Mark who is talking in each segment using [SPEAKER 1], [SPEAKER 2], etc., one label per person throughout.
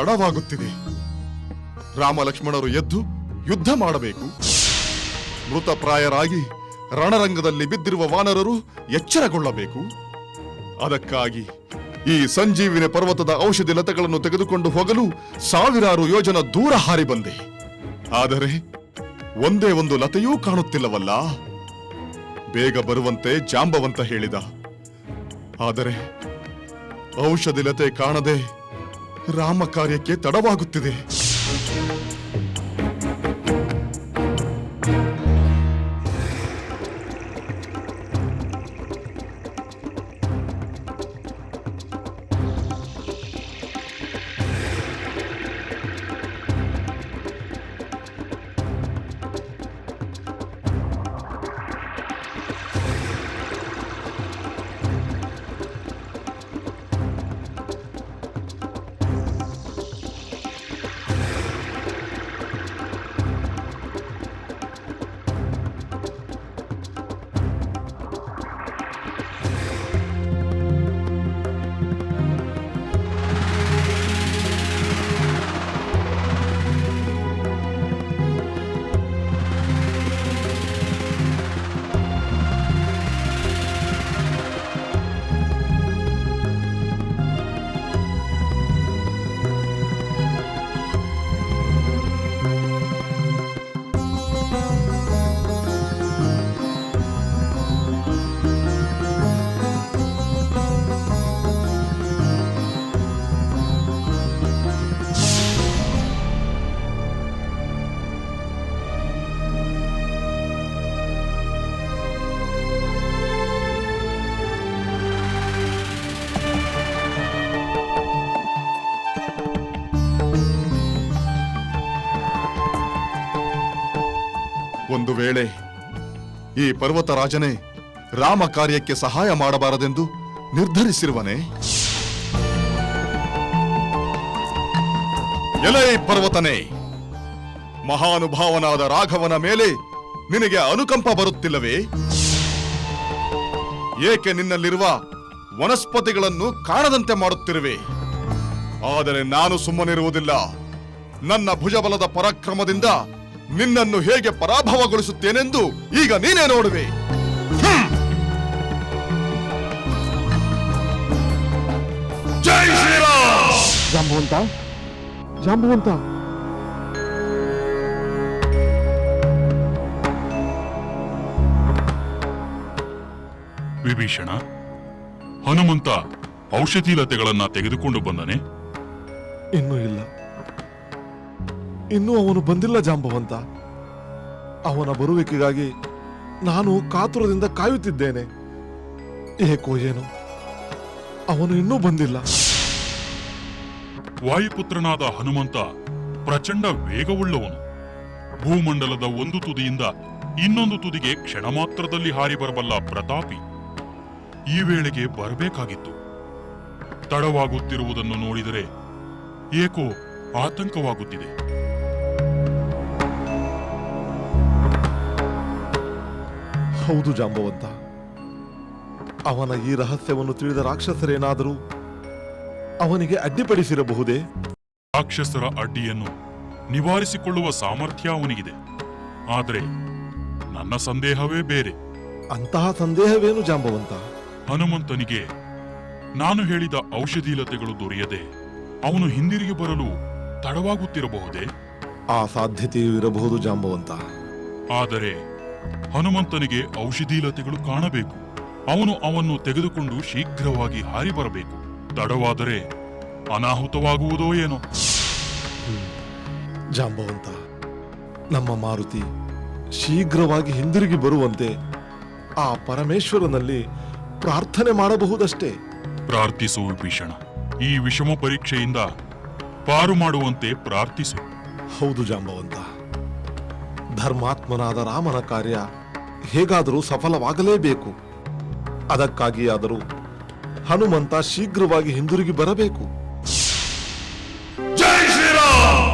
[SPEAKER 1] ತಡವಾಗುತ್ತಿದೆ. ರಾಮಲಕ್ಷ್ಮಣರು ಎದ್ದು ಯುದ್ಧ ಮಾಡಬೇಕು. ಮೃತಪ್ರಾಯರಾಗಿ ರಣರಂಗದಲ್ಲಿ ಬಿದ್ದಿರುವ ವಾನರರು ಎಚ್ಚರಗೊಳ್ಳಬೇಕು. ಅದಕ್ಕಾಗಿ ಈ ಸಂಜೀವಿನಿ ಪರ್ವತದ ಔಷಧಿ ಲತೆಗಳನ್ನು ತೆಗೆದುಕೊಂಡು ಹೋಗಲು ಸಾವಿರಾರು ಯೋಜನ ದೂರ ಹಾರಿ ಬಂದೆ. ಆದರೆ ಒಂದೇ ಒಂದು ಲತೆಯೂ ಕಾಣುತ್ತಿಲ್ಲವಲ್ಲ. ಬೇಗ ಬರುವಂತೆ ಜಾಂಬವಂತ ಹೇಳಿದ. ಆದರೆ ಔಷಧಿ ಲತೆ ಕಾಣದೆ ರಾಮ ಕಾರ್ಯಕ್ಕೆ ತಡವಾಗುತ್ತಿದೆ. ಒಂದು ವೇಳೆ ಈ ಪರ್ವತರಾಜನೇ ರಾಮ ಕಾರ್ಯಕ್ಕೆ ಸಹಾಯ ಮಾಡಬಾರದೆಂದು ನಿರ್ಧರಿಸಿರುವನೇ? ಎಲೈ ಪರ್ವತನೇ, ಮಹಾನುಭಾವನಾದ ರಾಘವನ ಮೇಲೆ ನಿನಗೆ ಅನುಕಂಪ ಬರುತ್ತಿಲ್ಲವೇ? ಏಕೆ ನಿನ್ನಲ್ಲಿರುವ ವನಸ್ಪತಿಗಳನ್ನು ಕಾಣದಂತೆ ಮಾಡುತ್ತಿರುವೆ? ಆದರೆ ನಾನು ಸುಮ್ಮನಿರುವುದಿಲ್ಲ. ನನ್ನ ಭುಜಬಲದ ಪರಾಕ್ರಮದಿಂದ ನಿನ್ನನ್ನು ಹೇಗೆ ಪರಾಭವಗೊಳಿಸುತ್ತೇನೆಂದು ಈಗ ನೀನೇ ನೋಡುವೆ. ಜೈ ಶ್ರೀರಾಮ್!
[SPEAKER 2] ಜಾಂಬವಂತ, ಜಾಂಬವಂತ,
[SPEAKER 3] ವಿಭೀಷಣ, ಹನುಮಂತ ಔಷಧಿ ಲತೆಗಳನ್ನ ತೆಗೆದುಕೊಂಡು ಬಂದನೆ?
[SPEAKER 2] ಇನ್ನೂ ಇಲ್ಲ. ಇನ್ನೂ ಅವನು ಬಂದಿಲ್ಲ ಜಾಂಬವಂತ. ಅವನ ಬರುವಿಕೆಗಾಗಿ ನಾನು ಕಾತುರದಿಂದ ಕಾಯುತ್ತಿದ್ದೇನೆ. ಏಕೋ ಏನೋ ಅವನು ಇನ್ನೂ ಬಂದಿಲ್ಲ.
[SPEAKER 3] ವಾಯುಪುತ್ರನಾದ ಹನುಮಂತ ಪ್ರಚಂಡ ವೇಗವುಳ್ಳವನು. ಭೂಮಂಡಲದ ಒಂದು ತುದಿಯಿಂದ ಇನ್ನೊಂದು ತುದಿಗೆ ಕ್ಷಣ ಮಾತ್ರದಲ್ಲಿ ಹಾರಿ ಬರಬಲ್ಲ ಪ್ರತಾಪಿ. ಈ ವೇಳೆಗೆ ಬರಬೇಕಾಗಿತ್ತು. ತಡವಾಗುತ್ತಿರುವುದನ್ನು ನೋಡಿದರೆ ಏಕೋ ಆತಂಕವಾಗುತ್ತಿದೆ.
[SPEAKER 2] ಹೌದು ಜಾಂಬವಂತ, ಅವನ ಈ ರಹಸ್ಯವನ್ನು ತಿಳಿದ ರಾಕ್ಷಸರೇನಾದರೂ ಅವನಿಗೆ ಅಡ್ಡಿಪಡಿಸಿರಬಹುದೇ?
[SPEAKER 3] ರಾಕ್ಷಸರ ಅಡ್ಡಿಯನ್ನು ನಿವಾರಿಸಿಕೊಳ್ಳುವ ಸಾಮರ್ಥ್ಯ ಅವನಿಗಿದೆ. ಆದರೆ ನನ್ನ ಸಂದೇಹವೇ ಬೇರೆ.
[SPEAKER 2] ಅಂತಹ ಸಂದೇಹವೇನು ಜಾಂಬವಂತ?
[SPEAKER 3] ಹನುಮಂತನಿಗೆ ನಾನು ಹೇಳಿದ ಔಷಧಿ ಲತೆಗಳು ದೊರೆಯದೆ ಅವನು ಹಿಂದಿರುಗಿ ಬರಲು ತಡವಾಗುತ್ತಿರಬಹುದೇ?
[SPEAKER 2] ಆ ಸಾಧ್ಯತೆಯೂ ಇರಬಹುದು ಜಾಂಬವಂತ.
[SPEAKER 3] ಆದರೆ ಹನುಮಂತನಿಗೆ ಔಷಧಿ ಲತೆಗಳು ಕಾಣಬೇಕು. ಅವನು ಅವನ್ನು ತೆಗೆದುಕೊಂಡು ಶೀಘ್ರವಾಗಿ ಹಾರಿ ಬರಬೇಕು. ತಡವಾದರೆ ಅನಾಹುತವಾಗುವುದೋ ಏನೋ.
[SPEAKER 2] ಜಾಂಬವಂತ, ನಮ್ಮ ಮಾರುತಿ ಶೀಘ್ರವಾಗಿ ಹಿಂದಿರುಗಿ ಬರುವಂತೆ ಆ ಪರಮೇಶ್ವರನಲ್ಲಿ ಪ್ರಾರ್ಥನೆ ಮಾಡಬಹುದಷ್ಟೇ.
[SPEAKER 3] ಪ್ರಾರ್ಥಿಸು ವಿಭೀಷಣ. ಈ ವಿಷಮ ಪರೀಕ್ಷೆಯಿಂದ ಪಾರು ಮಾಡುವಂತೆ ಪ್ರಾರ್ಥಿಸು.
[SPEAKER 2] ಹೌದು ಜಾಂಬವಂತ, ಧರ್ಮಾತ್ಮನಾದ ರಾಮನ ಕಾರ್ಯ ಹೇಗಾದರೂ ಸಫಲವಾಗಲೇಬೇಕು. ಅದಕ್ಕಾಗಿಯಾದರೂ ಹನುಮಂತ ಶೀಘ್ರವಾಗಿ ಹಿಂದಿರುಗಿ ಬರಬೇಕು.
[SPEAKER 1] ಜೈ ಶ್ರೀರಾಮ್!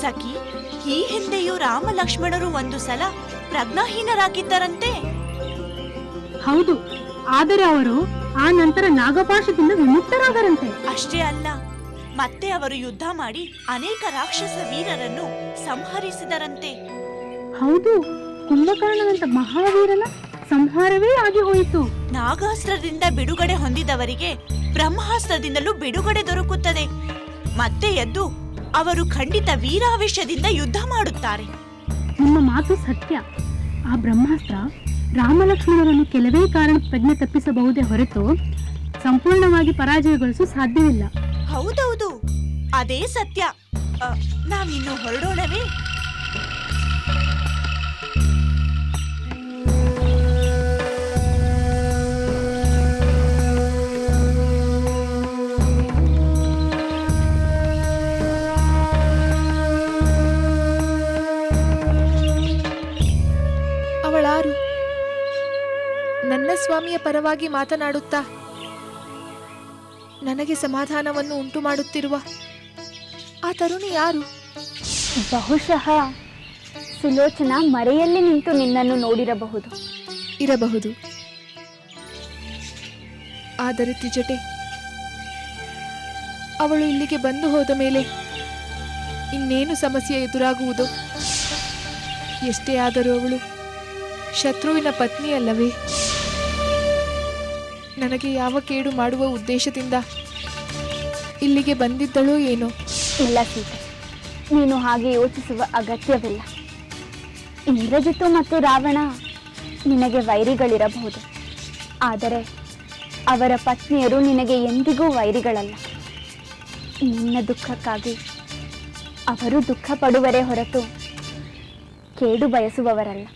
[SPEAKER 4] ಸಖಿ, ಈ ಹಿಂದೆಯೂ ರಾಮ ಲಕ್ಷ್ಮಣರು ಒಂದು ಸಲ ಪ್ರಜ್ಞಾಹೀನರಾಗಿದ್ದರಂತೆ.
[SPEAKER 5] ಹೌದು, ಆದರೆ ಅವರು ಆ ನಂತರ ನಾಗಪಾಶದಿಂದ ವಿಮುಕ್ತರಾದರಂತೆ.
[SPEAKER 4] ಅಷ್ಟೇ ಅಲ್ಲ, ಮತ್ತೆ ಅವರು ಯುದ್ಧ ಮಾಡಿ ಅನೇಕ ರಾಕ್ಷಸ ವೀರರನ್ನು ಸಂಹರಿಸಿದರಂತೆ.
[SPEAKER 5] ಹೌದು, ಕುಂಭಕರ್ಣನಂತ ಮಹಾವೀರನ ಸಂಹಾರವೇ ಆಗಿ ಹೋಯಿತು.
[SPEAKER 4] ನಾಗಾಸ್ತ್ರದಿಂದ ಬಿಡುಗಡೆ ಹೊಂದಿದವರಿಗೆ ಬ್ರಹ್ಮಾಸ್ತ್ರದಿಂದಲೂ ಬಿಡುಗಡೆ ದೊರಕುತ್ತದೆ. ಮತ್ತೆ ಎದ್ದು ಅವರು ಖಂಡಿತ ವೀರಾವೇಶದಿಂದ ಯುದ್ಧ ಮಾಡುತ್ತಾರೆ.
[SPEAKER 5] ನಿಮ್ಮ ಮಾತು ಸತ್ಯ. ಆ ಬ್ರಹ್ಮಾಸ್ತ್ರ ರಾಮಲಕ್ಷ್ಮಣರನ್ನು ಕೆಲವೇ ಕಾರಣ ಪ್ರಜ್ಞೆ ತಪ್ಪಿಸಬಹುದೇ ಹೊರತು ಸಂಪೂರ್ಣವಾಗಿ ಪರಾಜಯಗೊಳಿಸಲು ಸಾಧ್ಯವಿಲ್ಲ.
[SPEAKER 4] ಹೌದೌದು, ಅದೇ ಸತ್ಯ. ನಾವಿನ್ನು ಹೊರಡೋಣವೇ?
[SPEAKER 6] ಅವಳಾರು? ನನ್ನ ಸ್ವಾಮಿಯ ಪರವಾಗಿ ಮಾತನಾಡುತ್ತಾ ನನಗೆ ಸಮಾಧಾನವನ್ನು ಉಂಟು ಮಾಡುತ್ತಿರುವ ಆ ತರುಣಿ ಯಾರು?
[SPEAKER 7] ಬಹುಶಃ ಸುಲೋಚನಾ ಮರೆಯಲ್ಲಿ ನಿಂತು ನಿನ್ನನ್ನು ನೋಡಿರಬಹುದು.
[SPEAKER 6] ಇರಬಹುದು. ಆದರೆ ತ್ರಿಜಟೆ, ಅವಳು ಇಲ್ಲಿಗೆ ಬಂದು ಹೋದ ಮೇಲೆ ಇನ್ನೇನು ಸಮಸ್ಯೆ ಎದುರಾಗುವುದು? ಎಷ್ಟೇ ಆದರೂ ಅವಳು ಶತ್ರುವಿನ ಪತ್ನಿಯಲ್ಲವೇ? ನನಗೆ ಯಾವ ಕೇಡು ಮಾಡುವ ಉದ್ದೇಶದಿಂದ ಇಲ್ಲಿಗೆ ಬಂದಿದ್ದಳೋ ಏನೋ?
[SPEAKER 7] ಇಲ್ಲ ಸೀತೆ, ನೀನು ಹಾಗೆ ಯೋಚಿಸುವ ಅಗತ್ಯವಿಲ್ಲ. ಇಂದ್ರಜಿತು ಮತ್ತು ರಾವಣ ನಿನಗೆ ವೈರಿಗಳಿರಬಹುದು, ಆದರೆ ಅವರ ಪತ್ನಿಯರು ನಿನಗೆ ಎಂದಿಗೂ ವೈರಿಗಳಲ್ಲ. ನಿನ್ನ ದುಃಖಕ್ಕಾಗಿ ಅವರು ದುಃಖ ಪಡುವರೇ ಹೊರತು ಕೇಡು ಬಯಸುವವರಲ್ಲ.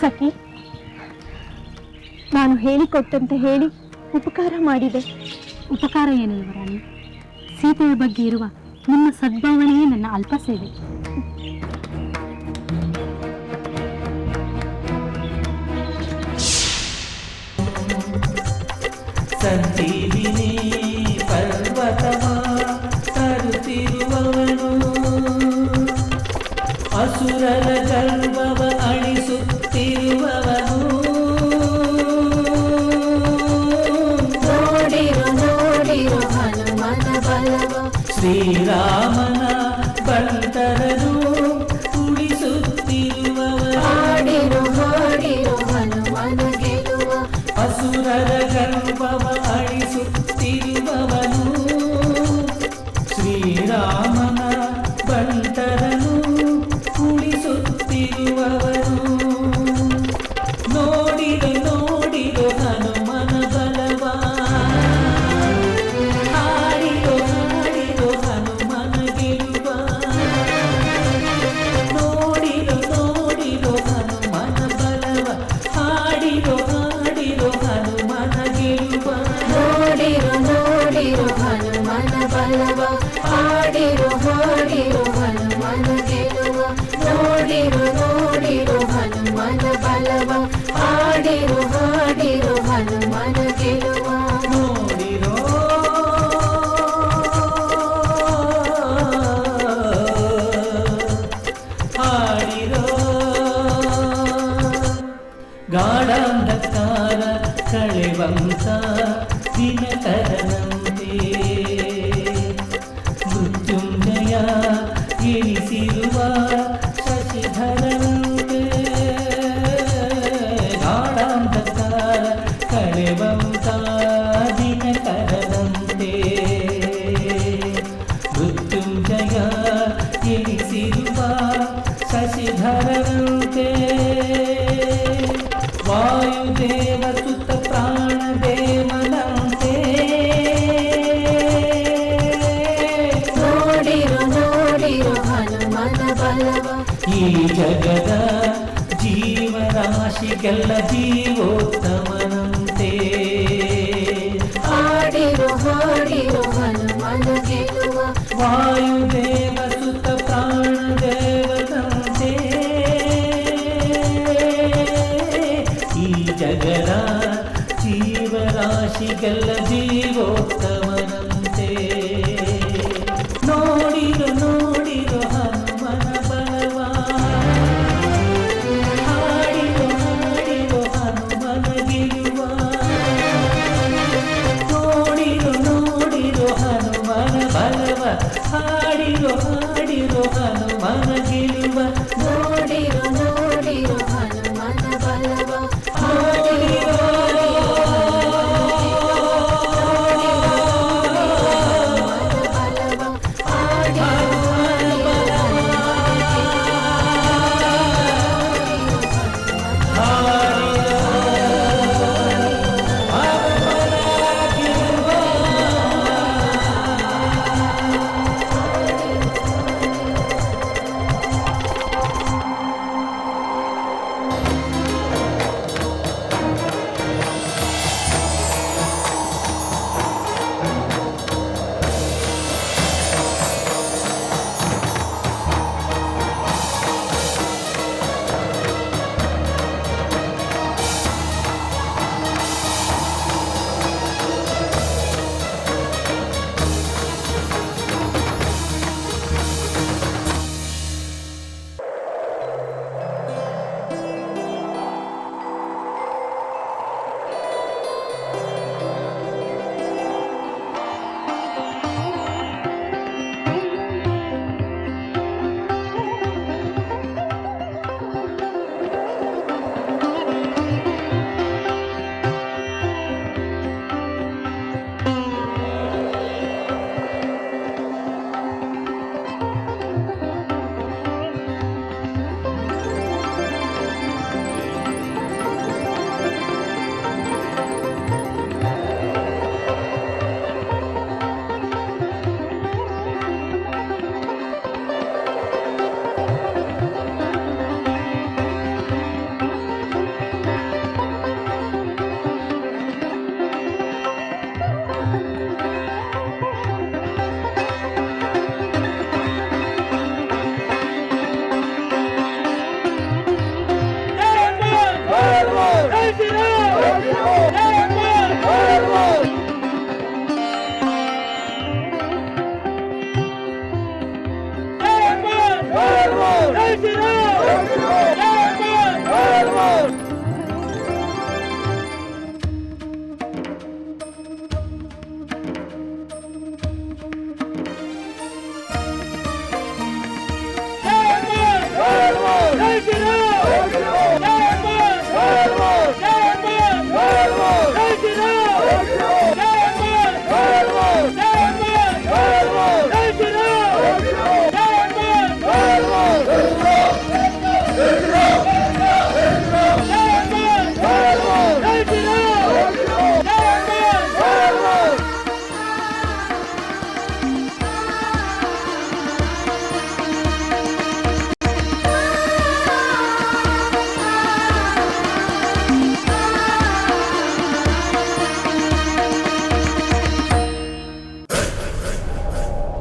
[SPEAKER 5] ಸಖಿ, ನಾನು ಹೇಳಿಕೊಟ್ಟಂತೆ ಹೇಳಿ ಉಪಕಾರ ಮಾಡಿದೆ. ಉಪಕಾರ ಏನಿಲ್ಲ ರಾಣಿ, ಸೀತೆಯ ಬಗ್ಗೆ ಇರುವ ನಿಮ್ಮ ಸದ್ಭಾವನೆಯೇ ನನ್ನ ಅಲ್ಪ ಸೇವೆ.
[SPEAKER 8] ಸಂಜೀವಿನಿ ಪರ್ವತವ ತರುತ್ತಿರುವವನು, ಅಸುರರ ಗರ್ವವ ಅಳಿಸುತ್ತಿರುವವನು. ನೋಡಿರು ನೋಡಿರು ಹನುಮನ ಬಲವ, ಶ್ರೀರಾಮನ ಬಂಟರನು ಉಳಿಸುತ್ತಿರುವವನು. ಹಾಡಿರು ಹಾಡಿರು ಹನುಮನ ಗೆಲುವ, ಅಸುರರ ಗರ್ವವ ಅಳಿಸುತ್ತಿರುವವನು. ಶ್ರೀರಾಮನ ಬಂಟರನು ಉಳಿಸುತ್ತಿರುವವನು. ನೋಡಿರು ನೋಡಿರು ಹನುಮನ ಬಲವ, ಹಾಡಿರು ಹಾಡಿರು ಹನುಮನ ಗೆಲುವ. ನೋಡಿರು ನೋಡಿರು ಹನುಮನ ಬಲವ, ಹಾಡಿರು ಹಾಡಿರು ಹನುಮನ ಗೆಲುವ. ನೋಡಿರು ನೋಡಿರು ಹನುಮನ ಬಲವ, ಹಾಡಿರು ಹಾಡಿರು ಹನುಮನ ಗೆಲುವ. ನೋಡಿರು ನೋಡಿರು ಹನುಮನ ಬಲವ, ಹಾಡಿರು ಹಾಡಿರು ಹನುಮನ ಗೆಲುವ. ನೋಡಿರೋ ಹಾಡಿರೋ ಗಾಢಾಂಧಕಾರ ಕಳೆವಂತ ದಿನಕರನಂತೆ, ಮೃತ್ಯುಂಜಯ ಎನಿಸಿರುವ ಶಶಿಧರನಂತೆ. ಗಾಢಾಂಧಕಾರ ಕಳೆವಂತ ದಿನಕರನಂತೆ, ಮೃತ್ಯುಂಜಯ ಎನಿಸಿರುವ ಶಶಿಧರನಂತೆ. ವಾಯುದೇವ ಸುತ ಪ್ರಾಣದೇವನಂತೆ. ನೋಡಿರು ನೋಡಿರು ಹನುಮನ ಬಲವ, ಈ ಜಗದ ಜೀವರಾಶಿಗೆಲ್ಲ ಜೀವೋತ್ತಮನಂತೆ. ಹಾಡಿರು ಹಾಡಿರು ಹನುಮನ ಗೆಲುವ, ವಾಯುದೇವ ಸುತ ಪ್ರಾಣದೇವನಂತೆ. ಈ ಜಗದ ಜೀವ ಜೀವರಾಶಿಗೆಲ್ಲ ಜೀವೋತ್ತಮನಂತೆ ನೋಡಿರೋ ನೋಡಿರೋ ಹನುಮನ ಬಲವ ಹಾಡಿರೋ ಹಾಡಿರೋ ಹನುಮನ ಗೆಲುವ ನೋಡಿರೋ ನೋಡಿರೋ ಹನುಮನ ಬಲವ ಹಾಡಿರೋ ಹಾಡಿರೋ ಹನುಮನ ಗೆಲುವ ನೋಡಿರೋ ನೋಡಿರೋ ಹನುಮನ ಬಲವ ಹಾಡಿರೋ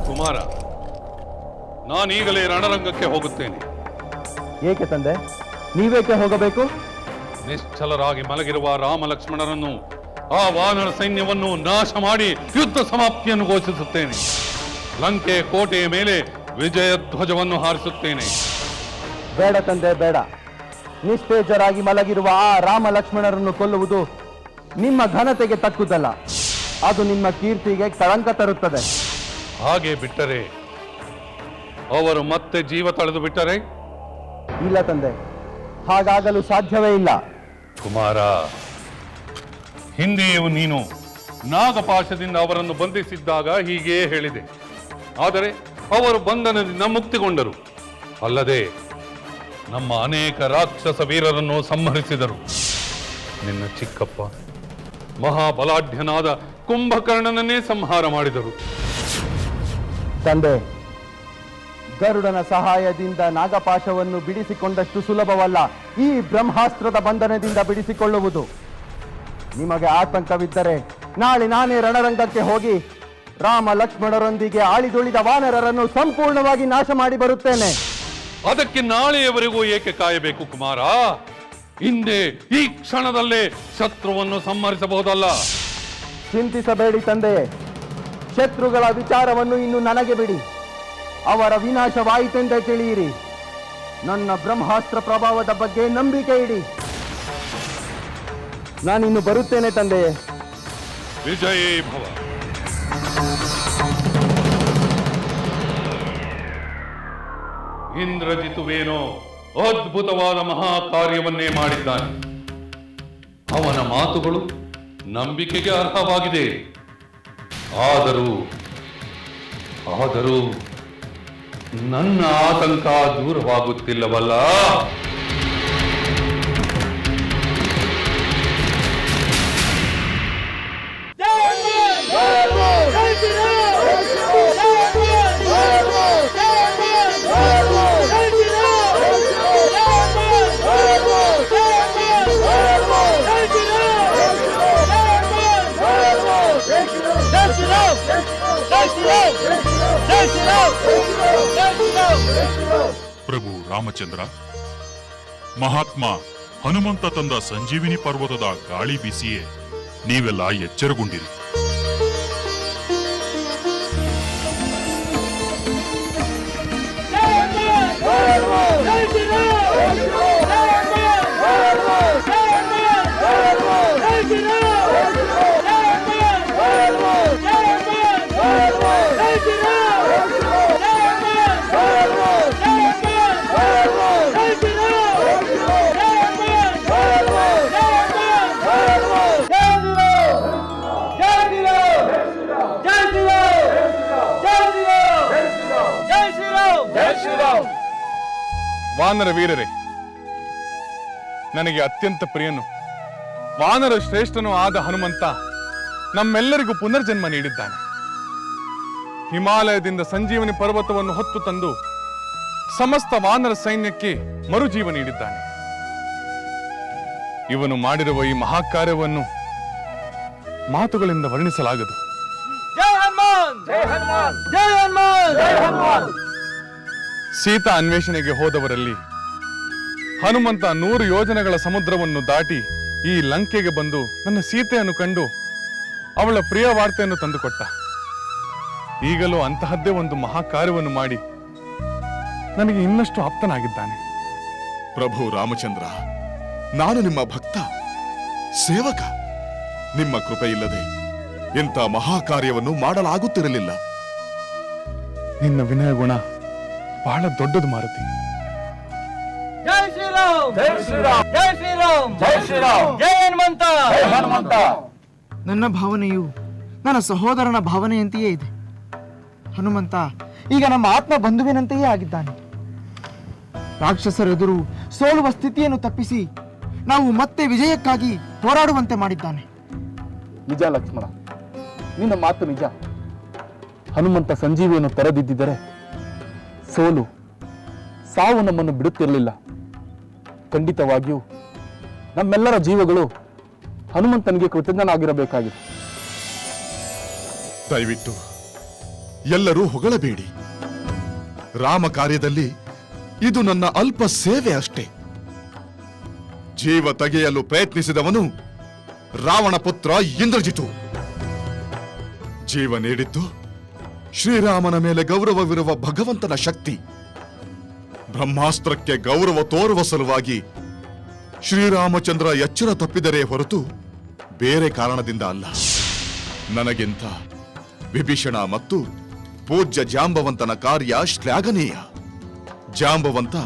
[SPEAKER 9] ಕುಮಾರ, ನಾನೀಗಲೇ ರಣರಂಗಕ್ಕೆ ಹೋಗುತ್ತೇನೆ.
[SPEAKER 10] ಏಕೆ ತಂದೆ, ನೀವೇಕೆ ಹೋಗಬೇಕು?
[SPEAKER 9] ನಿಶ್ಚಲರಾಗಿ ಮಲಗಿರುವ ರಾಮ ಲಕ್ಷ್ಮಣರನ್ನು, ಆ ವಾನರ ಸೈನ್ಯವನ್ನು ನಾಶ ಮಾಡಿ ಯುದ್ಧ ಸಮಾಪ್ತಿಯನ್ನು ಘೋಷಿಸುತ್ತೇನೆ. ಲಂಕೆ ಕೋಟೆಯ ಮೇಲೆ ವಿಜಯ ಧ್ವಜವನ್ನು ಹಾರಿಸುತ್ತೇನೆ.
[SPEAKER 10] ಬೇಡ ತಂದೆ, ಬೇಡ. ನಿಸ್ತೇಜರಾಗಿ ಮಲಗಿರುವ ಆ ರಾಮ ಲಕ್ಷ್ಮಣರನ್ನು ಕೊಲ್ಲುವುದು ನಿಮ್ಮ ಘನತೆಗೆ ತಕ್ಕುದಲ್ಲ. ಅದು ನಿಮ್ಮ ಕೀರ್ತಿಗೆ ಕಳಂಕ ತರುತ್ತದೆ.
[SPEAKER 9] ಹಾಗೆ ಬಿಟ್ಟರೆ, ಅವರು ಮತ್ತೆ ಜೀವ ತಳೆದು ಬಿಟ್ಟರೆ?
[SPEAKER 10] ಇಲ್ಲ ತಂದೆ, ಹಾಗಾಗಲು ಸಾಧ್ಯವೇ ಇಲ್ಲ.
[SPEAKER 9] ಕುಮಾರ, ಹಿಂದೆಯೂ ನೀನು ನಾಗಪಾಶದಿಂದ ಅವರನ್ನು ಬಂಧಿಸಿದ್ದಾಗ ಹೀಗೇ ಹೇಳಿದೆ. ಆದರೆ ಅವರು ಬಂಧನದಿಂದ ಮುಕ್ತಿಗೊಂಡರು. ಅಲ್ಲದೆ ನಮ್ಮ ಅನೇಕ ರಾಕ್ಷಸ ವೀರರನ್ನು ಸಂಹರಿಸಿದರು. ನಿನ್ನ ಚಿಕ್ಕಪ್ಪ ಮಹಾಬಲಾಢ್ಯನಾದ ಕುಂಭಕರ್ಣನನ್ನೇ ಸಂಹಾರ ಮಾಡಿದರು.
[SPEAKER 10] ತಂದೆ, ಗರುಡನ ಸಹಾಯದಿಂದ ನಾಗಪಾಶವನ್ನು ಬಿಡಿಸಿಕೊಂಡಷ್ಟು ಸುಲಭವಲ್ಲ ಈ ಬ್ರಹ್ಮಾಸ್ತ್ರದ ಬಂಧನದಿಂದ ಬಿಡಿಸಿಕೊಳ್ಳುವುದು. ನಿಮಗೆ ಆತಂಕವಿದ್ದರೆ ನಾಳೆ ನಾನೇ ರಣರಂಗಕ್ಕೆ ಹೋಗಿ ರಾಮ ಲಕ್ಷ್ಮಣರೊಂದಿಗೆ ಆಳಿದುಳಿದ ವಾನರರನ್ನು ಸಂಪೂರ್ಣವಾಗಿ ನಾಶ ಮಾಡಿ ಬರುತ್ತೇನೆ.
[SPEAKER 9] ಅದಕ್ಕೆ ನಾಳೆಯವರೆಗೂ ಏಕೆ ಕಾಯಬೇಕು ಕುಮಾರ? ಹಿಂದೆ ಈ ಕ್ಷಣದಲ್ಲೇ ಶತ್ರುವನ್ನು ಸಂಹರಿಸಬಹುದಲ್ಲ.
[SPEAKER 10] ಚಿಂತಿಸಬೇಡಿ ತಂದೆಯೇ, ಶತ್ರುಗಳ ವಿಚಾರವನ್ನು ಇನ್ನು ನನಗೆ ಬಿಡಿ. ಅವರ ವಿನಾಶವಾಯಿತೆಂದೇ ತಿಳಿಯಿರಿ. ನನ್ನ ಬ್ರಹ್ಮಾಸ್ತ್ರ ಪ್ರಭಾವದ ಬಗ್ಗೆ ನಂಬಿಕೆ ಇಡಿ. ನಾನಿನ್ನು ಬರುತ್ತೇನೆ ತಂದೆಯೇ.
[SPEAKER 9] ವಿಜಯೇ ಭವ. ಇಂದ್ರಜಿತುವೇನೋ ಅದ್ಭುತವಾದ ಮಹಾಕಾರ್ಯವನ್ನೇ ಮಾಡಿದ್ದಾನೆ. ಅವನ ಮಾತುಗಳು ನಂಬಿಕೆಗೆ ಅರ್ಹವಾಗಿದೆ. ಆದರೂ ನನ್ನ ಆತಂಕ ದೂರವಾಗುತ್ತಿಲ್ಲವಲ್ಲ.
[SPEAKER 3] ಪ್ರಭು ರಾಮಚಂದ್ರ, ಮಹಾತ್ಮ ಹನುಮಂತ ತಂದ ಸಂಜೀವಿನಿ ಪರ್ವತದ ಗಾಳಿ ಬಿಸಿಯೇ ನೀವೆಲ್ಲ ಎಚ್ಚರಗೊಂಡಿರಿ.
[SPEAKER 11] ವಾನರ ವೀರರೇ, ನನಗೆ ಅತ್ಯಂತ ಪ್ರಿಯನು, ವಾನರ ಶ್ರೇಷ್ಠನೂ ಆದ ಹನುಮಂತ ನಮ್ಮೆಲ್ಲರಿಗೂ ಪುನರ್ಜನ್ಮ ನೀಡಿದ್ದಾನೆ. ಹಿಮಾಲಯದಿಂದ ಸಂಜೀವನಿ ಪರ್ವತವನ್ನು ಹೊತ್ತು ತಂದು ಸಮಸ್ತ ವಾನರ ಸೈನ್ಯಕ್ಕೆ ಮರುಜೀವ ನೀಡಿದ್ದಾನೆ. ಇವನು ಮಾಡಿರುವ ಈ ಮಹಾಕಾರ್ಯವನ್ನು ಮಾತುಗಳಿಂದ ವರ್ಣಿಸಲಾಗದು. ಸೀತಾ ಅನ್ವೇಷಣೆಗೆ ಹೋದವರಲ್ಲಿ ಹನುಮಂತ 100 ಯೋಜನೆಗಳ ಸಮುದ್ರವನ್ನು ದಾಟಿ ಈ ಲಂಕೆಗೆ ಬಂದು ನನ್ನ ಸೀತೆಯನ್ನು ಕಂಡು ಅವಳ ಪ್ರಿಯ ವಾರ್ತೆಯನ್ನು ತಂದುಕೊಟ್ಟ. ಈಗಲೂ ಅಂತಹದ್ದೇ ಒಂದು ಮಹಾಕಾರ್ಯವನ್ನು ಮಾಡಿ ನನಗೆ ಇನ್ನಷ್ಟು ಆಪ್ತನಾಗಿದ್ದಾನೆ.
[SPEAKER 1] ಪ್ರಭು ರಾಮಚಂದ್ರ, ನಾನು ನಿಮ್ಮ ಭಕ್ತ, ಸೇವಕ. ನಿಮ್ಮ ಕೃಪೆ ಇಲ್ಲದೆ ಇಂಥ ಮಹಾಕಾರ್ಯವನ್ನು ಮಾಡಲಾಗುತ್ತಿರಲಿಲ್ಲ.
[SPEAKER 11] ನಿನ್ನ ವಿನಯ ಗುಣ ಬಹಳ ದೊಡ್ಡದು ಮಾರುತಿ.
[SPEAKER 8] ಜೈ ಶ್ರೀರಾಮ್, ಜೈ ಶ್ರೀರಾಮ್, ಜೈ ಶ್ರೀರಾಮ್, ಜೈ ಶ್ರೀರಾಮ್, ಜೈ ಹನುಮಂತ, ಜೈ ಹನುಮಂತ.
[SPEAKER 12] ನನ್ನ ಭಾವನೆಯು ನನ್ನ ಸಹೋದರನ ಭಾವನೆಯಂತೆಯೇ ಇದೆ. ಹನುಮಂತ ಈಗ ನಮ್ಮ ಆತ್ಮ ಬಂಧುವಿನಂತೆಯೇ ಆಗಿದ್ದಾನೆ. ರಾಕ್ಷಸರೆದುರು ಸೋಲುವ ಸ್ಥಿತಿಯನ್ನು ತಪ್ಪಿಸಿ ನಾವು ಮತ್ತೆ ವಿಜಯಕ್ಕಾಗಿ ಹೋರಾಡುವಂತೆ ಮಾಡಿದ್ದಾನೆ.
[SPEAKER 10] ನಿಜ ಲಕ್ಷ್ಮಣ, ನಿನ್ನ ಮಾತು ನಿಜ. ಹನುಮಂತ ಸಂಜೀವಿಯನ್ನು ತರದಿದ್ದರೆ ಸೋಲು ಸಾವು ನಮ್ಮನ್ನು ಬಿಡುತ್ತಿರಲಿಲ್ಲ. ಖಂಡಿತವಾಗಿಯೂ ನಮ್ಮೆಲ್ಲರ ಜೀವಗಳು ಹನುಮಂತನಿಗೆ ಕೃತಜ್ಞನಾಗಿರಬೇಕಾಗಿದೆ.
[SPEAKER 1] ದಯವಿಟ್ಟು ಎಲ್ಲರೂ ಹೊಗಳಬೇಡಿ. ರಾಮ ಕಾರ್ಯದಲ್ಲಿ ಇದು ನನ್ನ ಅಲ್ಪ ಸೇವೆ ಅಷ್ಟೇ. ಜೀವ ತೆಗೆಯಲು ಪ್ರಯತ್ನಿಸಿದವನು ರಾವಣ ಪುತ್ರ ಇಂದ್ರಜಿತು. ಜೀವ ನೀಡಿದ್ದು ಶ್ರೀರಾಮನ ಮೇಲೆ ಗೌರವವಿರುವ ಭಗವಂತನ ಶಕ್ತಿ. ಬ್ರಹ್ಮಾಸ್ತ್ರಕ್ಕೆ ಗೌರವ ತೋರುವ ಸಲುವಾಗಿ ಶ್ರೀರಾಮಚಂದ್ರ ಎಚ್ಚರ ತಪ್ಪಿದರೆ ಹೊರತು ಬೇರೆ ಕಾರಣದಿಂದ ಅಲ್ಲ. ನನಗಿಂತ ವಿಭೀಷಣ ಮತ್ತು ಪೂಜ್ಯ ಜಾಂಬವಂತನ ಕಾರ್ಯ ಶ್ಲಾಘನೀಯ. ಜಾಂಬವಂತ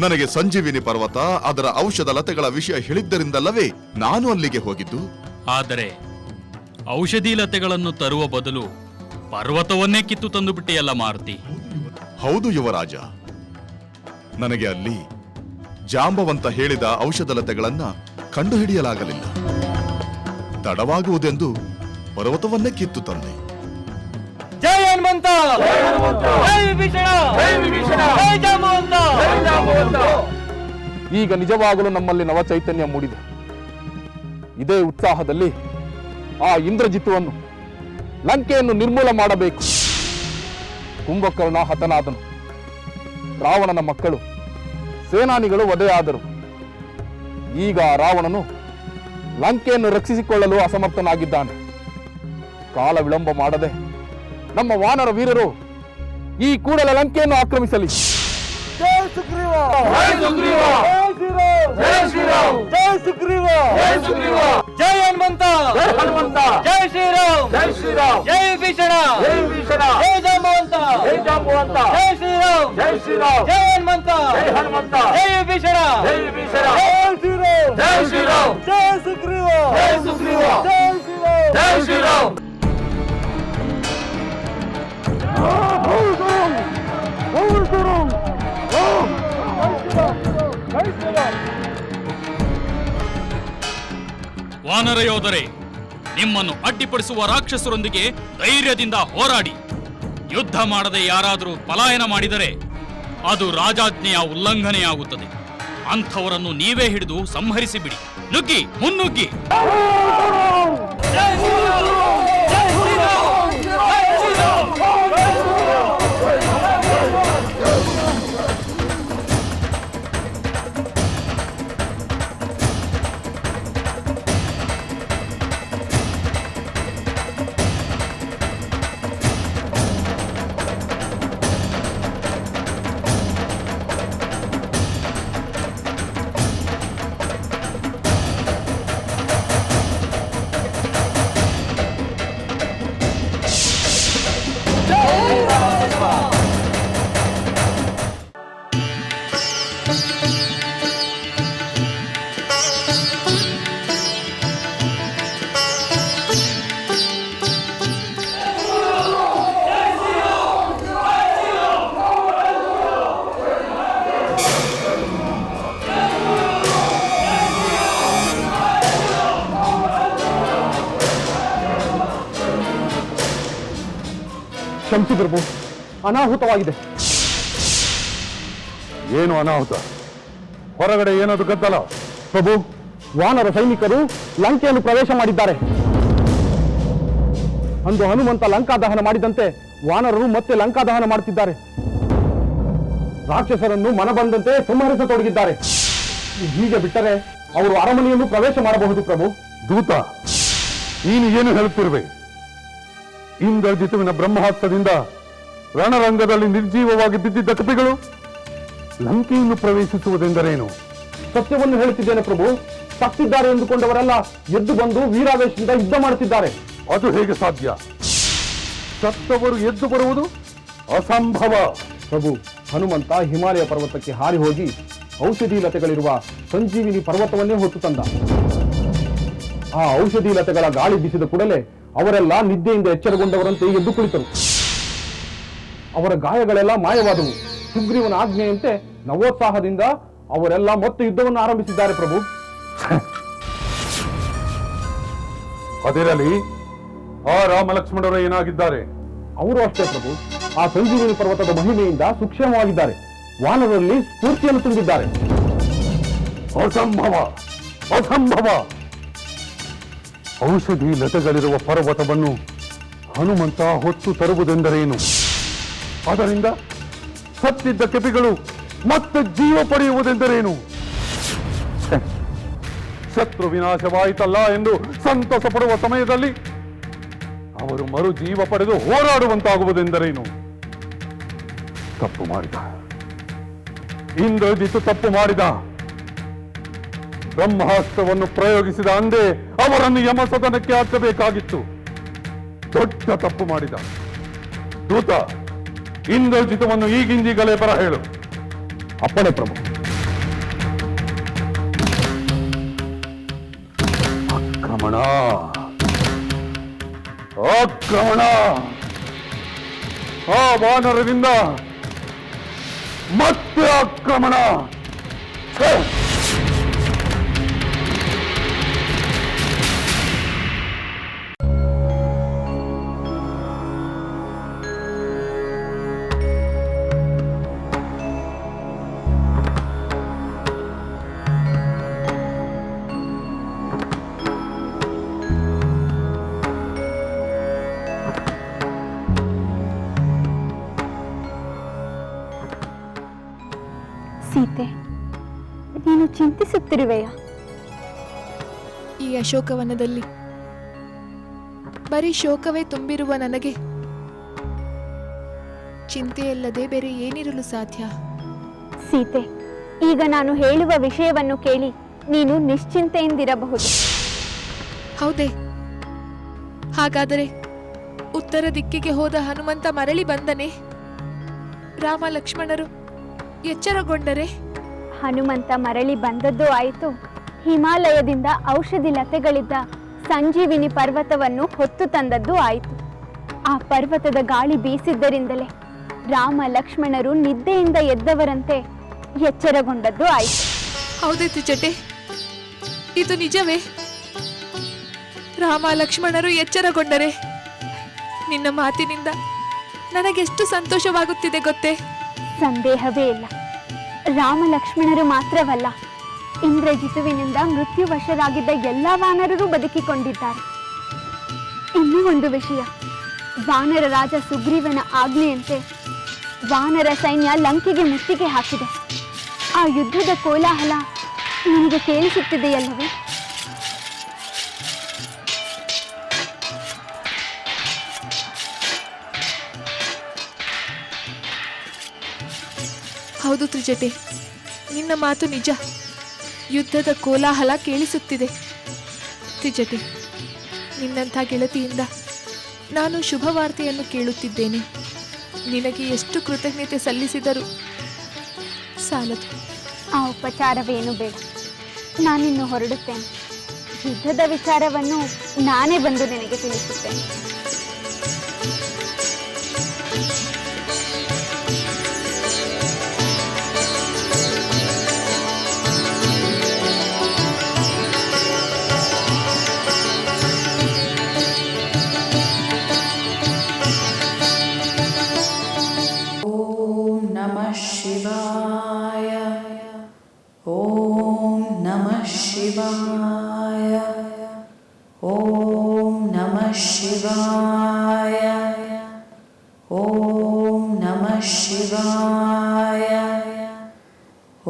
[SPEAKER 1] ನನಗೆ ಸಂಜೀವಿನಿ ಪರ್ವತ, ಅದರ ಔಷಧ ಲತೆಗಳ ವಿಷಯ ಹೇಳಿದ್ದರಿಂದಲ್ಲವೇ ನಾನು ಅಲ್ಲಿಗೆ ಹೋಗಿದ್ದು.
[SPEAKER 13] ಆದರೆ ಔಷಧಿ ಲತೆಗಳನ್ನು ತರುವ ಬದಲು ಪರ್ವತವನ್ನೇ ಕಿತ್ತು ತಂದು ಬಿಟ್ಟಿಯಲ್ಲ ಮಾರುತಿ.
[SPEAKER 1] ಹೌದು ಯುವರಾಜ, ನನಗೆ ಅಲ್ಲಿ ಜಾಂಬವಂತ ಹೇಳಿದ ಔಷಧ ಲತೆಗಳನ್ನ ಕಂಡುಹಿಡಿಯಲಾಗಲಿಲ್ಲ. ತಡವಾಗುವುದೆಂದು ಪರ್ವತವನ್ನೇ ಕಿತ್ತು ತಂದೆ.
[SPEAKER 8] ಜೈ ಹನುಮಂತ, ಜೈ ವಿಭೀಷಣ, ಜೈ ವಿಭೀಷಣ, ಜೈ ಜಾಂಬವಂತ, ಜೈ ಜಾಂಬವಂತ.
[SPEAKER 10] ಈಗ ನಿಜವಾಗಲೂ ನಮ್ಮಲ್ಲಿ ನವ ಚೈತನ್ಯ ಮೂಡಿದೆ. ಇದೇ ಉತ್ಸಾಹದಲ್ಲಿ ಆ ಇಂದ್ರಜಿತುವನ್ನು, ಲಂಕೆಯನ್ನು ನಿರ್ಮೂಲ ಮಾಡಬೇಕು. ಕುಂಭಕರ್ಣ ಹತನಾದನು, ರಾವಣನ ಮಕ್ಕಳು ಸೇನಾನಿಗಳು ವಧೆಯಾದರು.
[SPEAKER 11] ಈಗ ರಾವಣನು ಲಂಕೆಯನ್ನು ರಕ್ಷಿಸಿಕೊಳ್ಳಲು ಅಸಮರ್ಥನಾಗಿದ್ದಾನೆ. ಕಾಲ ವಿಳಂಬ ಮಾಡದೆ ನಮ್ಮ ವಾನರ ವೀರರು ಈ ಕೂಡಲೇ ಲಂಕೆಯನ್ನು ಆಕ್ರಮಿಸಲಿ.
[SPEAKER 8] ಜೈ ಸುಗ್ರೀವ! ಜೈ ಸುಗ್ರೀವ! ಜೈ ಶ್ರೀರಾಮ್! ಜೈ ಸುಗ್ರೀವ! ಜೈ ಸುಗ್ರೀವ! ಜೈ ಹನುಮಂತ! ಜೈ ಹನುಮಂತ! ಜೈ ಶ್ರೀರಾಮ್! ಜೈ ಶ್ರೀರಾಮ್! ಜೈ ವಿಭೀಷಣ! ಜೈ ವಿಭೀಷಣ! ಜೈ ಜಾಂಬವಂತ! ಜೈ ಜಾಂಬವಂತ! ಜೈ ಶ್ರೀರಾಮ್! ಜೈ ಶ್ರೀರಾಮ್! ಜೈ ಹನುಮಂತ! ಜೈ ಹನುಮಂತ! ಜೈ ವಿಭೀಷಣ! ಜೈ ವಿಭೀಷಣ! ಜೈ ಶ್ರೀರಾಮ್! ಜೈ ಶ್ರೀರಾಮ್! ಜೈ ಸುಗ್ರೀವ! ಜೈ ಸುಗ್ರೀವ! ಜೈ ಶ್ರೀರಾಮ್! ಜೈ ಶ್ರೀರಾಮ್!
[SPEAKER 13] ವಾನರ ಯೋಧರೇ, ನಿಮ್ಮನ್ನು ಅಡ್ಡಿಪಡಿಸುವ ರಾಕ್ಷಸರೊಂದಿಗೆ ಧೈರ್ಯದಿಂದ ಹೋರಾಡಿ. ಯುದ್ಧ ಮಾಡದೆ ಯಾರಾದರೂ ಪಲಾಯನ ಮಾಡಿದರೆ ಅದು ರಾಜಾಜ್ಞೆಯ ಉಲ್ಲಂಘನೆಯಾಗುತ್ತದೆ. ಅಂಥವರನ್ನು ನೀವೇ ಹಿಡಿದು ಸಂಹರಿಸಿಬಿಡಿ. ನುಗ್ಗಿ, ಮುನ್ನುಗ್ಗಿ.
[SPEAKER 11] ಕ್ಷಮಿಸಿ ಪ್ರಭು, ಅನಾಹುತವಾಗಿದೆ. ಏನು ಅನಾಹುತ? ಹೊರಗಡೆ ಏನದು ಗದ್ದಲ? ಪ್ರಭು, ವಾನರ ಸೈನಿಕರು ಲಂಕೆಯನ್ನು ಪ್ರವೇಶ ಮಾಡಿದ್ದಾರೆ. ಅಂದು ಹನುಮಂತ ಲಂಕಾದಹನ ಮಾಡಿದಂತೆ ವಾನರರು ಮತ್ತೆ ಲಂಕಾದಹನ ಮಾಡುತ್ತಿದ್ದಾರೆ. ರಾಕ್ಷಸರನ್ನು ಮನಬಂದಂತೆ ಸಂಹರಿಸತೊಡಗಿದ್ದಾರೆ. ಹೀಗೆ ಬಿಟ್ಟರೆ ಅವರು ಅರಮನೆಯನ್ನು ಪ್ರವೇಶ ಮಾಡಬಹುದು. ಪ್ರಭು ದೂತ, ನೀನು ಏನು ಹೇಳುತ್ತಿರುವೆ? ಇಂದ್ರಜಿತುವಿನ ಬ್ರಹ್ಮಾಸ್ತ್ರದಿಂದ ರಣರಂಗದಲ್ಲಿ ನಿರ್ಜೀವವಾಗಿ ಬಿದ್ದಿದ್ದ ಕಪಿಗಳು ಲಂಕೆಯನ್ನು ಪ್ರವೇಶಿಸುವುದೆಂದರೇನು? ಸತ್ಯವನ್ನು ಹೇಳುತ್ತಿದ್ದೇನೆ ಪ್ರಭು. ಸತ್ತಿದ್ದಾರೆ ಎಂದುಕೊಂಡವರೆಲ್ಲ ಎದ್ದು ಬಂದು ವೀರಾವೇಶದಿಂದ ಯುದ್ಧ ಮಾಡುತ್ತಿದ್ದಾರೆ. ಅದು ಹೇಗೆ ಸಾಧ್ಯ? ಸತ್ತವರು ಎದ್ದು ಬರುವುದು ಅಸಂಭವ. ಪ್ರಭು, ಹನುಮಂತ ಹಿಮಾಲಯ ಪರ್ವತಕ್ಕೆ ಹಾರಿ ಹೋಗಿ ಔಷಧಿ ಲತೆಗಳಿರುವ ಸಂಜೀವಿನಿ ಪರ್ವತವನ್ನೇ ಹೊತ್ತು ತಂದ. ಆ ಔಷಧಿ ಲತೆಗಳ ಗಾಳಿ ಬೀಸಿದ ಕೂಡಲೇ ಅವರೆಲ್ಲ ನಿದ್ದೆಯಿಂದ ಎಚ್ಚರಗೊಂಡವರಂತೆ ಎದ್ದು ಕುಳಿತರು. ಅವರ ಗಾಯಗಳೆಲ್ಲ ಮಾಯವಾದವು. ಸುಗ್ರೀವನ ಆಜ್ಞೆಯಂತೆ ನವೋತ್ಸಾಹದಿಂದ ಅವರೆಲ್ಲ ಮತ್ತೆ ಯುದ್ಧವನ್ನು ಆರಂಭಿಸಿದ್ದಾರೆ. ಪ್ರಭು, ಅದಿರಲಿ, ಆ ರಾಮಲಕ್ಷ್ಮಣರು ಏನಾಗಿದ್ದಾರೆ? ಅವರು ಅಷ್ಟೇ ಪ್ರಭು. ಆ ಸಂಜೀವಿನಿ ಪರ್ವತದ ಮಹಿಮೆಯಿಂದ ಸುಕ್ಷೇಮವಾಗಿದ್ದಾರೆ. ವಾನರಲ್ಲಿ ಸ್ಫೂರ್ತಿಯನ್ನು ತುಂಬಿದ್ದಾರೆ. ಅಸಂಭವ, ಅಸಂಭವ! ಔಷಧಿ ಲತೆಗಳಿರುವ ಪರ್ವತವನ್ನು ಹನುಮಂತ ಹೊತ್ತು ತರುವುದೆಂದರೇನು? ಅದರಿಂದ ಸತ್ತಿದ್ದ ಕಪಿಗಳು ಮತ್ತೆ ಜೀವ ಪಡೆಯುವುದೆಂದರೇನು? ಶತ್ರು ವಿನಾಶವಾಯಿತಲ್ಲ ಎಂದು ಸಂತಸ ಪಡುವ ಸಮಯದಲ್ಲಿ ಅವರು ಮರು ಜೀವ ಪಡೆದು ಹೋರಾಡುವಂತಾಗುವುದೆಂದರೇನು? ತಪ್ಪು ಮಾಡಿದ ಇಂದ್ರಜಿತು, ತಪ್ಪು ಮಾಡಿದ. ಬ್ರಹ್ಮಾಸ್ತ್ರವನ್ನು ಪ್ರಯೋಗಿಸಿದ ಅಂದೇ ಅವರನ್ನು ಯಮಸದನಕ್ಕೆ ಹಾಕಬೇಕಾಗಿತ್ತು. ದೊಡ್ಡ ತಪ್ಪು ಮಾಡಿದ. ದೂತ, ಇಂದ್ರಜಿತವನ್ನು ಈಗಿಂದೀಗಲೇ ಬರ ಹೇಳು. ಅಪ್ಪಣೆ ಪ್ರಭು. ಆಕ್ರಮಣ, ಆಕ್ರಮಣ! ಆ ವಾನರರಿಂದ ಮತ್ತೆ ಆಕ್ರಮಣ!
[SPEAKER 7] ಸೀತೆ, ನೀನು ಚಿಂತಿಸುತ್ತಿರುವೆಯಾ?
[SPEAKER 6] ಈ ಅಶೋಕವನದಲ್ಲಿ ಬರೀ ಶೋಕವೇ ತುಂಬಿರುವ ನನಗೆ ಚಿಂತೆಯಲ್ಲದೆ ಬೇರೆ ಏನಿರಲು ಸಾಧ್ಯ?
[SPEAKER 7] ಸೀತೆ, ಈಗ ನಾನು ಹೇಳುವ ವಿಷಯವನ್ನು ಕೇಳಿ ನೀನು ನಿಶ್ಚಿಂತೆಯಿಂದಿರಬಹುದು.
[SPEAKER 6] ಹೌದೇ? ಹಾಗಾದರೆ ಉತ್ತರ ದಿಕ್ಕಿಗೆ ಹೋದ ಹನುಮಂತ ಮರಳಿ ಬಂದನೆ? ರಾಮ ಲಕ್ಷ್ಮಣರು ಎಚ್ಚರಗೊಂಡರೆ?
[SPEAKER 7] ಹನುಮಂತ ಮರಳಿ ಬಂದದ್ದು ಆಯಿತು, ಹಿಮಾಲಯದಿಂದ ಔಷಧಿ ಲತೆಗಳಿದ್ದ ಸಂಜೀವಿನಿ ಪರ್ವತವನ್ನು ಹೊತ್ತು ತಂದದ್ದು ಆಯಿತು. ಆ ಪರ್ವತದ ಗಾಳಿ ಬೀಸಿದ್ದರಿಂದಲೇ ರಾಮ ಲಕ್ಷ್ಮಣರು ನಿದ್ದೆಯಿಂದ ಎದ್ದವರಂತೆ ಎಚ್ಚರಗೊಂಡದ್ದು ಆಯಿತು.
[SPEAKER 6] ಹೌದೇ ತ್ರಿಜಟೆ? ಇದು ನಿಜವೇ? ರಾಮ ಲಕ್ಷ್ಮಣರು ಎಚ್ಚರಗೊಂಡರೆ? ನಿನ್ನ ಮಾತಿನಿಂದ ನನಗೆಷ್ಟು ಸಂತೋಷವಾಗುತ್ತಿದೆ ಗೊತ್ತೇ?
[SPEAKER 7] ಸಂದೇಹವೇ ಇಲ್ಲ. ರಾಮ ಲಕ್ಷ್ಮಣರು ಮಾತ್ರವಲ್ಲ, ಇಂದ್ರಜಿತುವಿನಿಂದ ಮೃತ್ಯುವಶರಾಗಿದ್ದ ಎಲ್ಲ ವಾನರರು ಬದುಕಿಕೊಂಡಿದ್ದಾರೆ. ಇನ್ನೂ ಒಂದು ವಿಷಯ, ವಾನರ ರಾಜ ಸುಗ್ರೀವನ ಆಜ್ಞೆಯಂತೆ ವಾನರ ಸೈನ್ಯ ಲಂಕೆಗೆ ಮುತ್ತಿಗೆ ಹಾಕಿದೆ. ಆ ಯುದ್ಧದ ಕೋಲಾಹಲ ನಿನಗೆ ಕೇಳಿಸುತ್ತಿದೆಯಲ್ಲವೇ?
[SPEAKER 6] ಹೌದು ತ್ರಿಜಟೆ, ನಿನ್ನ ಮಾತು ನಿಜ. ಯುದ್ಧದ ಕೋಲಾಹಲ ಕೇಳಿಸುತ್ತಿದೆ. ತ್ರಿಜಟೆ, ನಿನ್ನಂಥ ಗೆಳತಿಯಿಂದ ನಾನು ಶುಭವಾರ್ತೆಯನ್ನು ಕೇಳುತ್ತಿದ್ದೇನೆ. ನಿನಗೆ ಎಷ್ಟು ಕೃತಜ್ಞತೆ ಸಲ್ಲಿಸಿದರೂ ಸಾಲದು.
[SPEAKER 7] ಆ ಉಪಚಾರವೇನು ಬೇಡ, ನಾನಿನ್ನು ಹೊರಡುತ್ತೇನೆ. ಯುದ್ಧದ ವಿಚಾರವನ್ನು ನಾನೇ ಬಂದು ನಿನಗೆ ತಿಳಿಸುತ್ತೇನೆ.
[SPEAKER 4] ಶಿವಾಯ ಓಂ ನಮಃ ಶಿವಾಯ ಓಂ ನಮಃ ಶಿವಾಯ ಓಂ ನಮಃ ಶಿವಾಯ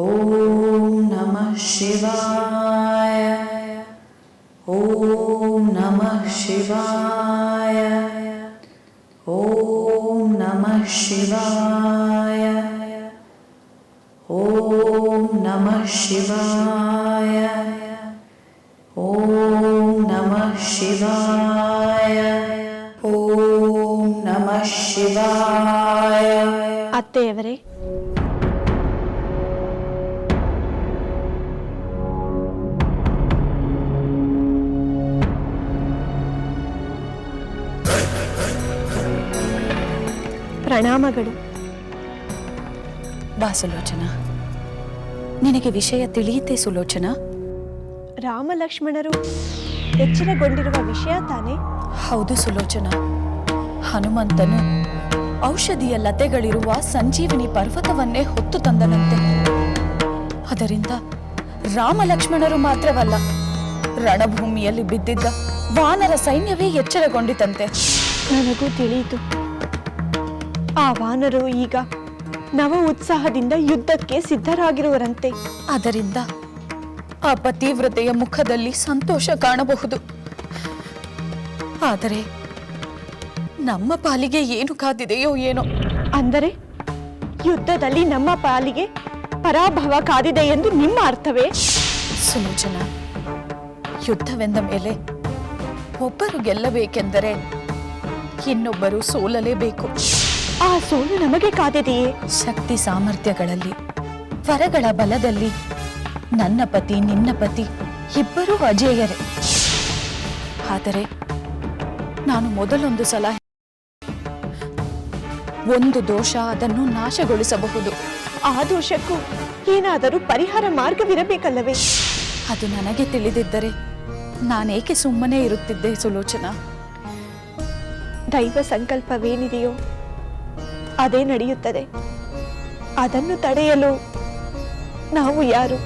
[SPEAKER 4] ಓಂ ನಮಃ ಶಿವಾಯ ಓಂ ನಮಃ ಶಿವಾಯ ಓಂ ನಮಃ ಶಿವಾಯ ಓಂ ನಮಃ ಶಿವಾಯ ಓಂ ನಮಃ ಶಿವಾಯ ಓಂ ನಮಃ ಶಿವಾಯ.
[SPEAKER 5] ಅತ್ತೆಯವರೇ, ಪ್ರಣಾಮಗಳು.
[SPEAKER 4] ಬಾ ಸುಲೋಚನಾ, ನಿನಗೆ ವಿಷಯ ತಿಳಿಯುತ್ತೆ ಸುಲೋಚನಾ?
[SPEAKER 5] ರಾಮ ಲಕ್ಷ್ಮಣರು ಎಚ್ಚರಗೊಂಡಿರುವ ವಿಷಯ ತಾನೇ?
[SPEAKER 4] ಹೌದು ಸುಲೋಚನಾ, ಹನುಮಂತನು ಔಷಧಿಯ ಲತೆಗಳಿರುವ ಸಂಜೀವಿನಿ ಪರ್ವತವನ್ನೇ ಹೊತ್ತು ತಂದನಂತೆ. ಅದರಿಂದ ರಾಮ ಲಕ್ಷ್ಮಣರು ಮಾತ್ರವಲ್ಲ, ರಣಭೂಮಿಯಲ್ಲಿ ಬಿದ್ದಿದ್ದ ವಾನರ ಸೈನ್ಯವೇ ಎಚ್ಚರಗೊಂಡಿತಂತೆ.
[SPEAKER 5] ನನಗೂ ತಿಳಿಯಿತು. ಆ ವಾನರು ಈಗ ನವ ಉತ್ಸಾಹದಿಂದ ಯುದ್ಧಕ್ಕೆ ಸಿದ್ಧರಾಗಿರುವರಂತೆ.
[SPEAKER 4] ಅದರಿಂದ ಆ ಪತಿವ್ರತೆಯ ಮುಖದಲ್ಲಿ ಸಂತೋಷ ಕಾಣಬಹುದು. ಆದರೆ ನಮ್ಮ ಪಾಲಿಗೆ ಏನು ಕಾದಿದೆಯೋ ಏನೋ.
[SPEAKER 5] ಅಂದರೆ ಯುದ್ಧದಲ್ಲಿ ನಮ್ಮ ಪಾಲಿಗೆ ಪರಾಭವ ಕಾದಿದೆ ಎಂದು ನಿಮ್ಮ ಅರ್ಥವೇ?
[SPEAKER 4] ಸುಲೋಚನಾ, ಯುದ್ಧವೆಂದ ಮೇಲೆ ಒಬ್ಬರು ಗೆಲ್ಲಬೇಕೆಂದರೆ ಇನ್ನೊಬ್ಬರು ಸೋಲಲೇಬೇಕು.
[SPEAKER 5] ಆ ಸೋಲು ನಮಗೆ ಕಾದಿದೆಯೇ?
[SPEAKER 4] ಶಕ್ತಿ ಸಾಮರ್ಥ್ಯಗಳಲ್ಲಿ, ವರಗಳ ಬಲದಲ್ಲಿ ನನ್ನ ಪತಿ ನಿನ್ನ ಪತಿ ಇಬ್ಬರೂ ಅಜೇಯರೇ. ಆದರೆ ನಾನು ಮೊದಲೊಂದು ಸಲ ಒಂದು ದೋಷ ಅದನ್ನು ನಾಶಗೊಳಿಸಬಹುದು.
[SPEAKER 5] ಆ ದೋಷಕ್ಕೂ ಏನಾದರೂ ಪರಿಹಾರ ಮಾರ್ಗವಿರಬೇಕಲ್ಲವೇ?
[SPEAKER 4] ಅದು ನನಗೆ ತಿಳಿದಿದ್ದರೆ ನಾನೇಕೆ ಸುಮ್ಮನೆ ಇರುತ್ತಿದ್ದೆ ಸುಲೋಚನಾ?
[SPEAKER 5] ದೈವ ಸಂಕಲ್ಪವೇನಿದೆಯೋ ಅದೇ ನಡೆಯುತ್ತದೆ. ಅದನ್ನು ತಡೆಯಲು ನಾವು ಯಾರು?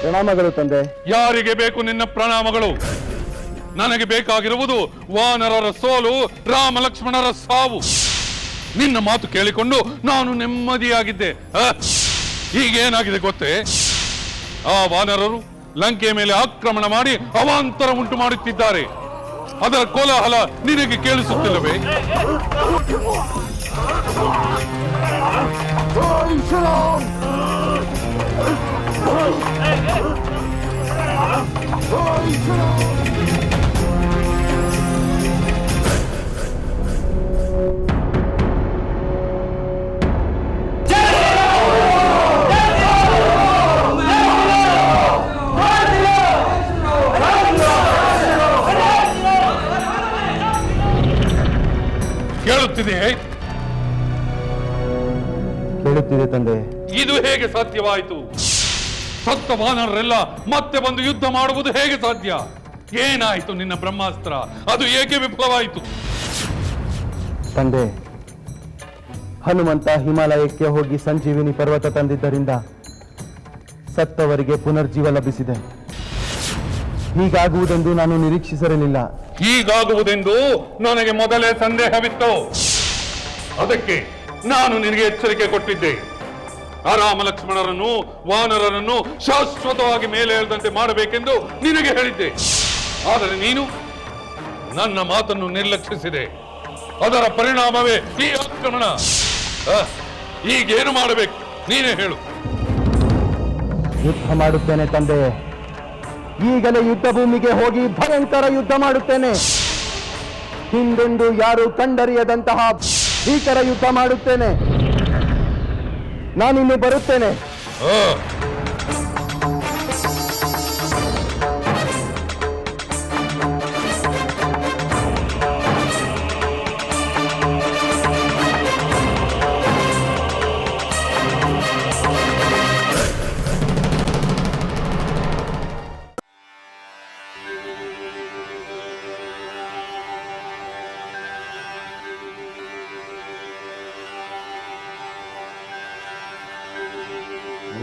[SPEAKER 10] ಪ್ರಣಾಮಗಳು ತಂದೆ.
[SPEAKER 9] ಯಾರಿಗೆ ಬೇಕು ನಿನ್ನ ಪ್ರಣಾಮಗಳು? ನನಗೆ ಬೇಕಾಗಿರುವುದು ವಾನರರ ಸೋಲು, ರಾಮ ಲಕ್ಷ್ಮಣರ ಸಾವು. ನಿನ್ನ ಮಾತು ಕೇಳಿಕೊಂಡು ನಾನು ನೆಮ್ಮದಿಯಾಗಿದ್ದೆ. ಈಗೇನಾಗಿದೆ ಗೊತ್ತೇ? ಆ ವಾನರರು ಲಂಕೆಯ ಮೇಲೆ ಆಕ್ರಮಣ ಮಾಡಿ ಅವಾಂತರ ಉಂಟು ಮಾಡುತ್ತಿದ್ದಾರೆ. ಅದರ ಕೋಲಾಹಲ ನಿನಗೆ ಕೇಳಿಸುತ್ತಿಲ್ಲವೇ? ಕೇಳುತ್ತಿದೆಯೇ?
[SPEAKER 10] ಕೇಳುತ್ತಿದೆ ತಂದೆ.
[SPEAKER 9] ಇದು ಹೇಗೆ ಸಾಧ್ಯವಾಯಿತು? ಸತ್ತ ವಾನರರೆಲ್ಲ ಮತ್ತೆ ಬಂದು ಯುದ್ಧ ಮಾಡುವುದು ಹೇಗೆ ಸಾಧ್ಯ? ಏನಾಯಿತು ನಿನ್ನ ಬ್ರಹ್ಮಾಸ್ತ್ರ? ಅದು ಏಕೆ ವಿಫಲವಾಯಿತು?
[SPEAKER 10] ತಂದೆ, ಹನುಮಂತ ಹಿಮಾಲಯಕ್ಕೆ ಹೋಗಿ ಸಂಜೀವಿನಿ ಪರ್ವತ ತಂದಿದ್ದರಿಂದ ಸತ್ತವರಿಗೆ ಪುನರ್ಜೀವ ಲಭಿಸಿದೆ. ಹೀಗಾಗುವುದೆಂದು ನಾನು ನಿರೀಕ್ಷಿಸಿರಲಿಲ್ಲ.
[SPEAKER 9] ಹೀಗಾಗುವುದೆಂದು ನನಗೆ ಮೊದಲೇ ಸಂದೇಹವಿತ್ತು. ಅದಕ್ಕೆ ನಾನು ನಿನಗೆ ಎಚ್ಚರಿಕೆ ಕೊಟ್ಟಿದ್ದೆ. ಆ ರಾಮ ಲಕ್ಷ್ಮಣರನ್ನು, ವಾನರರನ್ನು ಶಾಶ್ವತವಾಗಿ ಮೇಲೆ ಏಳದಂತೆ ಮಾಡಬೇಕೆಂದು ನಿನಗೆ ಹೇಳಿದ್ದೆ. ಆದರೆ ನೀನು ನನ್ನ ಮಾತನ್ನು ನಿರ್ಲಕ್ಷಿಸಿದೆ. ಅದರ ಪರಿಣಾಮವೇ ಈ ಆಕ್ರಮಣ. ಈಗೇನು ಮಾಡಬೇಕು ನೀನೇ ಹೇಳು.
[SPEAKER 10] ಯುದ್ಧ ಮಾಡುತ್ತೇನೆ ತಂದೆ. ಈಗಲೇ ಯುದ್ಧ ಭೂಮಿಗೆ ಹೋಗಿ ಭಯಂಕರ ಯುದ್ಧ ಮಾಡುತ್ತೇನೆ. ಹಿಂದೆಂದು ಯಾರು ಕಂಡರಿಯದಂತಹ ಭೀಕರ ಯುದ್ಧ ಮಾಡುತ್ತೇನೆ. ನಾನಿನ್ನು ಬರುತ್ತೇನೆ.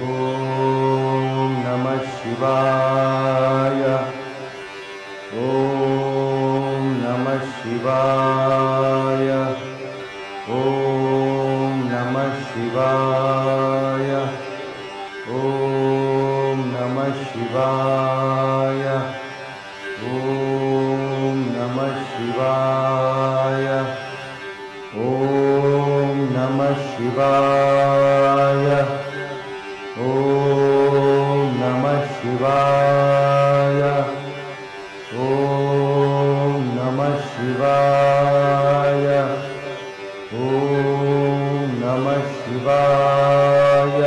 [SPEAKER 10] ಓಂ ನಮಃ ಶಿವಾಯ. ಓಂ ನಮಃ ಶಿವಾಯ. ಓಂ ನಮಃ ಶಿವಾಯ. ಓಂ ನಮಃ ಶಿವಾಯ. ಓಂ ನಮಃ ಶಿವಾಯ. ಓಂ ನಮಃ ಶಿವಾಯ. ಓಂ ನಮಃ ಶಿವಾಯ. ಓಂ ನಮಃ ಶಿವಾಯ. ಓಂ ನಮಃ ಶಿವಾಯ.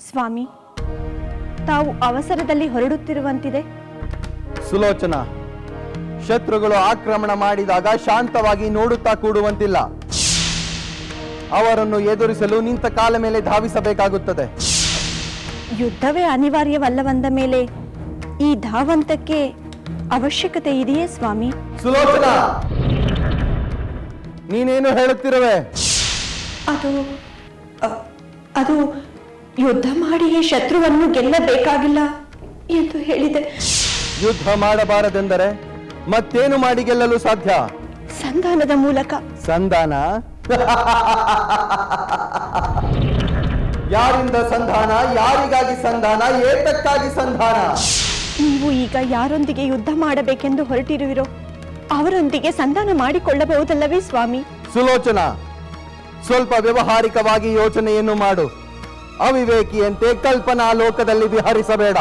[SPEAKER 7] ಸ್ವಾಮಿ, ತಾವು ಅವಸರದಲ್ಲಿ ಹೊರಡುತ್ತಿರುವಂತಿದೆ.
[SPEAKER 10] ಸುಲೋಚನ, ಶತ್ರುಗಳು ಆಕ್ರಮಣ ಮಾಡಿದಾಗ ಶಾಂತವಾಗಿ ನೋಡುತ್ತಾ ಕೂಡುವಂತಿಲ್ಲ. ಅವರನ್ನು ಎದುರಿಸಲು ನಿಂತ ಕಾಲ ಮೇಲೆ ಧಾವಿಸಬೇಕಾಗುತ್ತದೆ.
[SPEAKER 7] ಯುದ್ಧವೇ ಅನಿವಾರ್ಯವಲ್ಲವೆಂದ ಮೇಲೆ ಈ ಧಾವಂತಕ್ಕೆ ಅವಶ್ಯಕತೆ ಇದೆಯೇ ಸ್ವಾಮಿ?
[SPEAKER 10] ಸುಲೋಚನ, ನೀನೇನು ಹೇಳುತ್ತಿರುವೆ?
[SPEAKER 7] ಅದು ಯುದ್ಧ ಮಾಡಿ ಶತ್ರುವನ್ನು ಗೆಲ್ಲಬೇಕಾಗಿಲ್ಲ ಎಂದು ಹೇಳಿದೆ.
[SPEAKER 10] ಯುದ್ಧ ಮಾಡಬಾರದೆಂದರೆ ಮತ್ತೇನು ಮಾಡಿ ಗೆಲ್ಲಲು ಸಾಧ್ಯ?
[SPEAKER 7] ಸಂಧಾನದ ಮೂಲಕ.
[SPEAKER 10] ಸಂಧಾನ? ಯಾರಿಂದ ಸಂಧಾನ? ಯಾರಿಗಾಗಿ ಸಂಧಾನ? ಏತಕ್ಕಾಗಿ ಸಂಧಾನ?
[SPEAKER 7] ನೀವು ಈಗ ಯಾರೊಂದಿಗೆ ಯುದ್ಧ ಮಾಡಬೇಕೆಂದು ಹೊರಟಿರುವಿರೋ ಅವರೊಂದಿಗೆ ಸಂಧಾನ ಮಾಡಿಕೊಳ್ಳಬಹುದಲ್ಲವೇ ಸ್ವಾಮಿ?
[SPEAKER 10] ಸುಲೋಚನ, ಸ್ವಲ್ಪ ವ್ಯವಹಾರಿಕವಾಗಿ ಯೋಚನೆಯನ್ನು ಮಾಡು. ಅವಿವೇಕಿಯಂತೆ ಕಲ್ಪನಾ ಲೋಕದಲ್ಲಿ ವಿಹರಿಸಬೇಡ.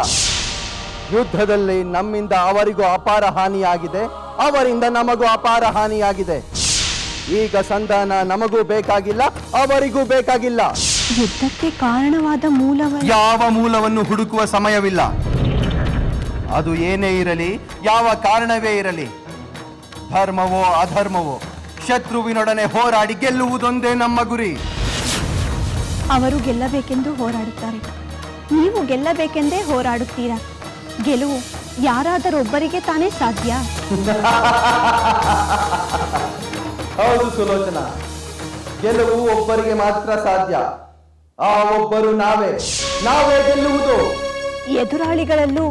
[SPEAKER 10] ಯುದ್ಧದಲ್ಲಿ ನಮ್ಮಿಂದ ಅವರಿಗೂ ಅಪಾರ ಹಾನಿಯಾಗಿದೆ, ಅವರಿಂದ ನಮಗೂ ಅಪಾರ ಹಾನಿಯಾಗಿದೆ. ಈಗ ಸಂಧಾನ ನಮಗೂ ಬೇಕಾಗಿಲ್ಲ, ಅವರಿಗೂ ಬೇಕಾಗಿಲ್ಲ.
[SPEAKER 7] ಯುದ್ಧಕ್ಕೆ ಕಾರಣವಾದ ಮೂಲವನ್ನು
[SPEAKER 10] ಯಾವ ಮೂಲವನ್ನು ಹುಡುಕುವ ಸಮಯವಿಲ್ಲ. ಅದು ಏನೇ ಇರಲಿ, ಯಾವ ಕಾರಣವೇ ಇರಲಿ, ಧರ್ಮವೋ ಅಧರ್ಮವೋ, ಶತ್ರುವಿನೊಡನೆ ಹೋರಾಡಿ ಗೆಲ್ಲುವುದೊಂದೇ ನಮ್ಮ ಗುರಿ.
[SPEAKER 7] ಅವರು ಗೆಲ್ಲಬೇಕೆಂದು ಹೋರಾಡುತ್ತಾರೆ, ನೀವು ಗೆಲ್ಲಬೇಕೆಂದೇ ಹೋರಾಡುತ್ತೀರಾ. ಗೆಲುವು ಯಾರಾದರೊಬ್ಬರಿಗೆ ತಾನೇ ಸಾಧ್ಯ.
[SPEAKER 10] ಹೌದು ಸುಲೋಚನಾ, ಗೆಲುವು ಒಬ್ಬರಿಗೆ ಮಾತ್ರ ಸಾಧ್ಯ. ಆ ಒಬ್ಬರು ನಾವೇ ಗೆಲ್ಲುವುದು.
[SPEAKER 7] ಎದುರಾಳಿಗಳಲ್ಲೂ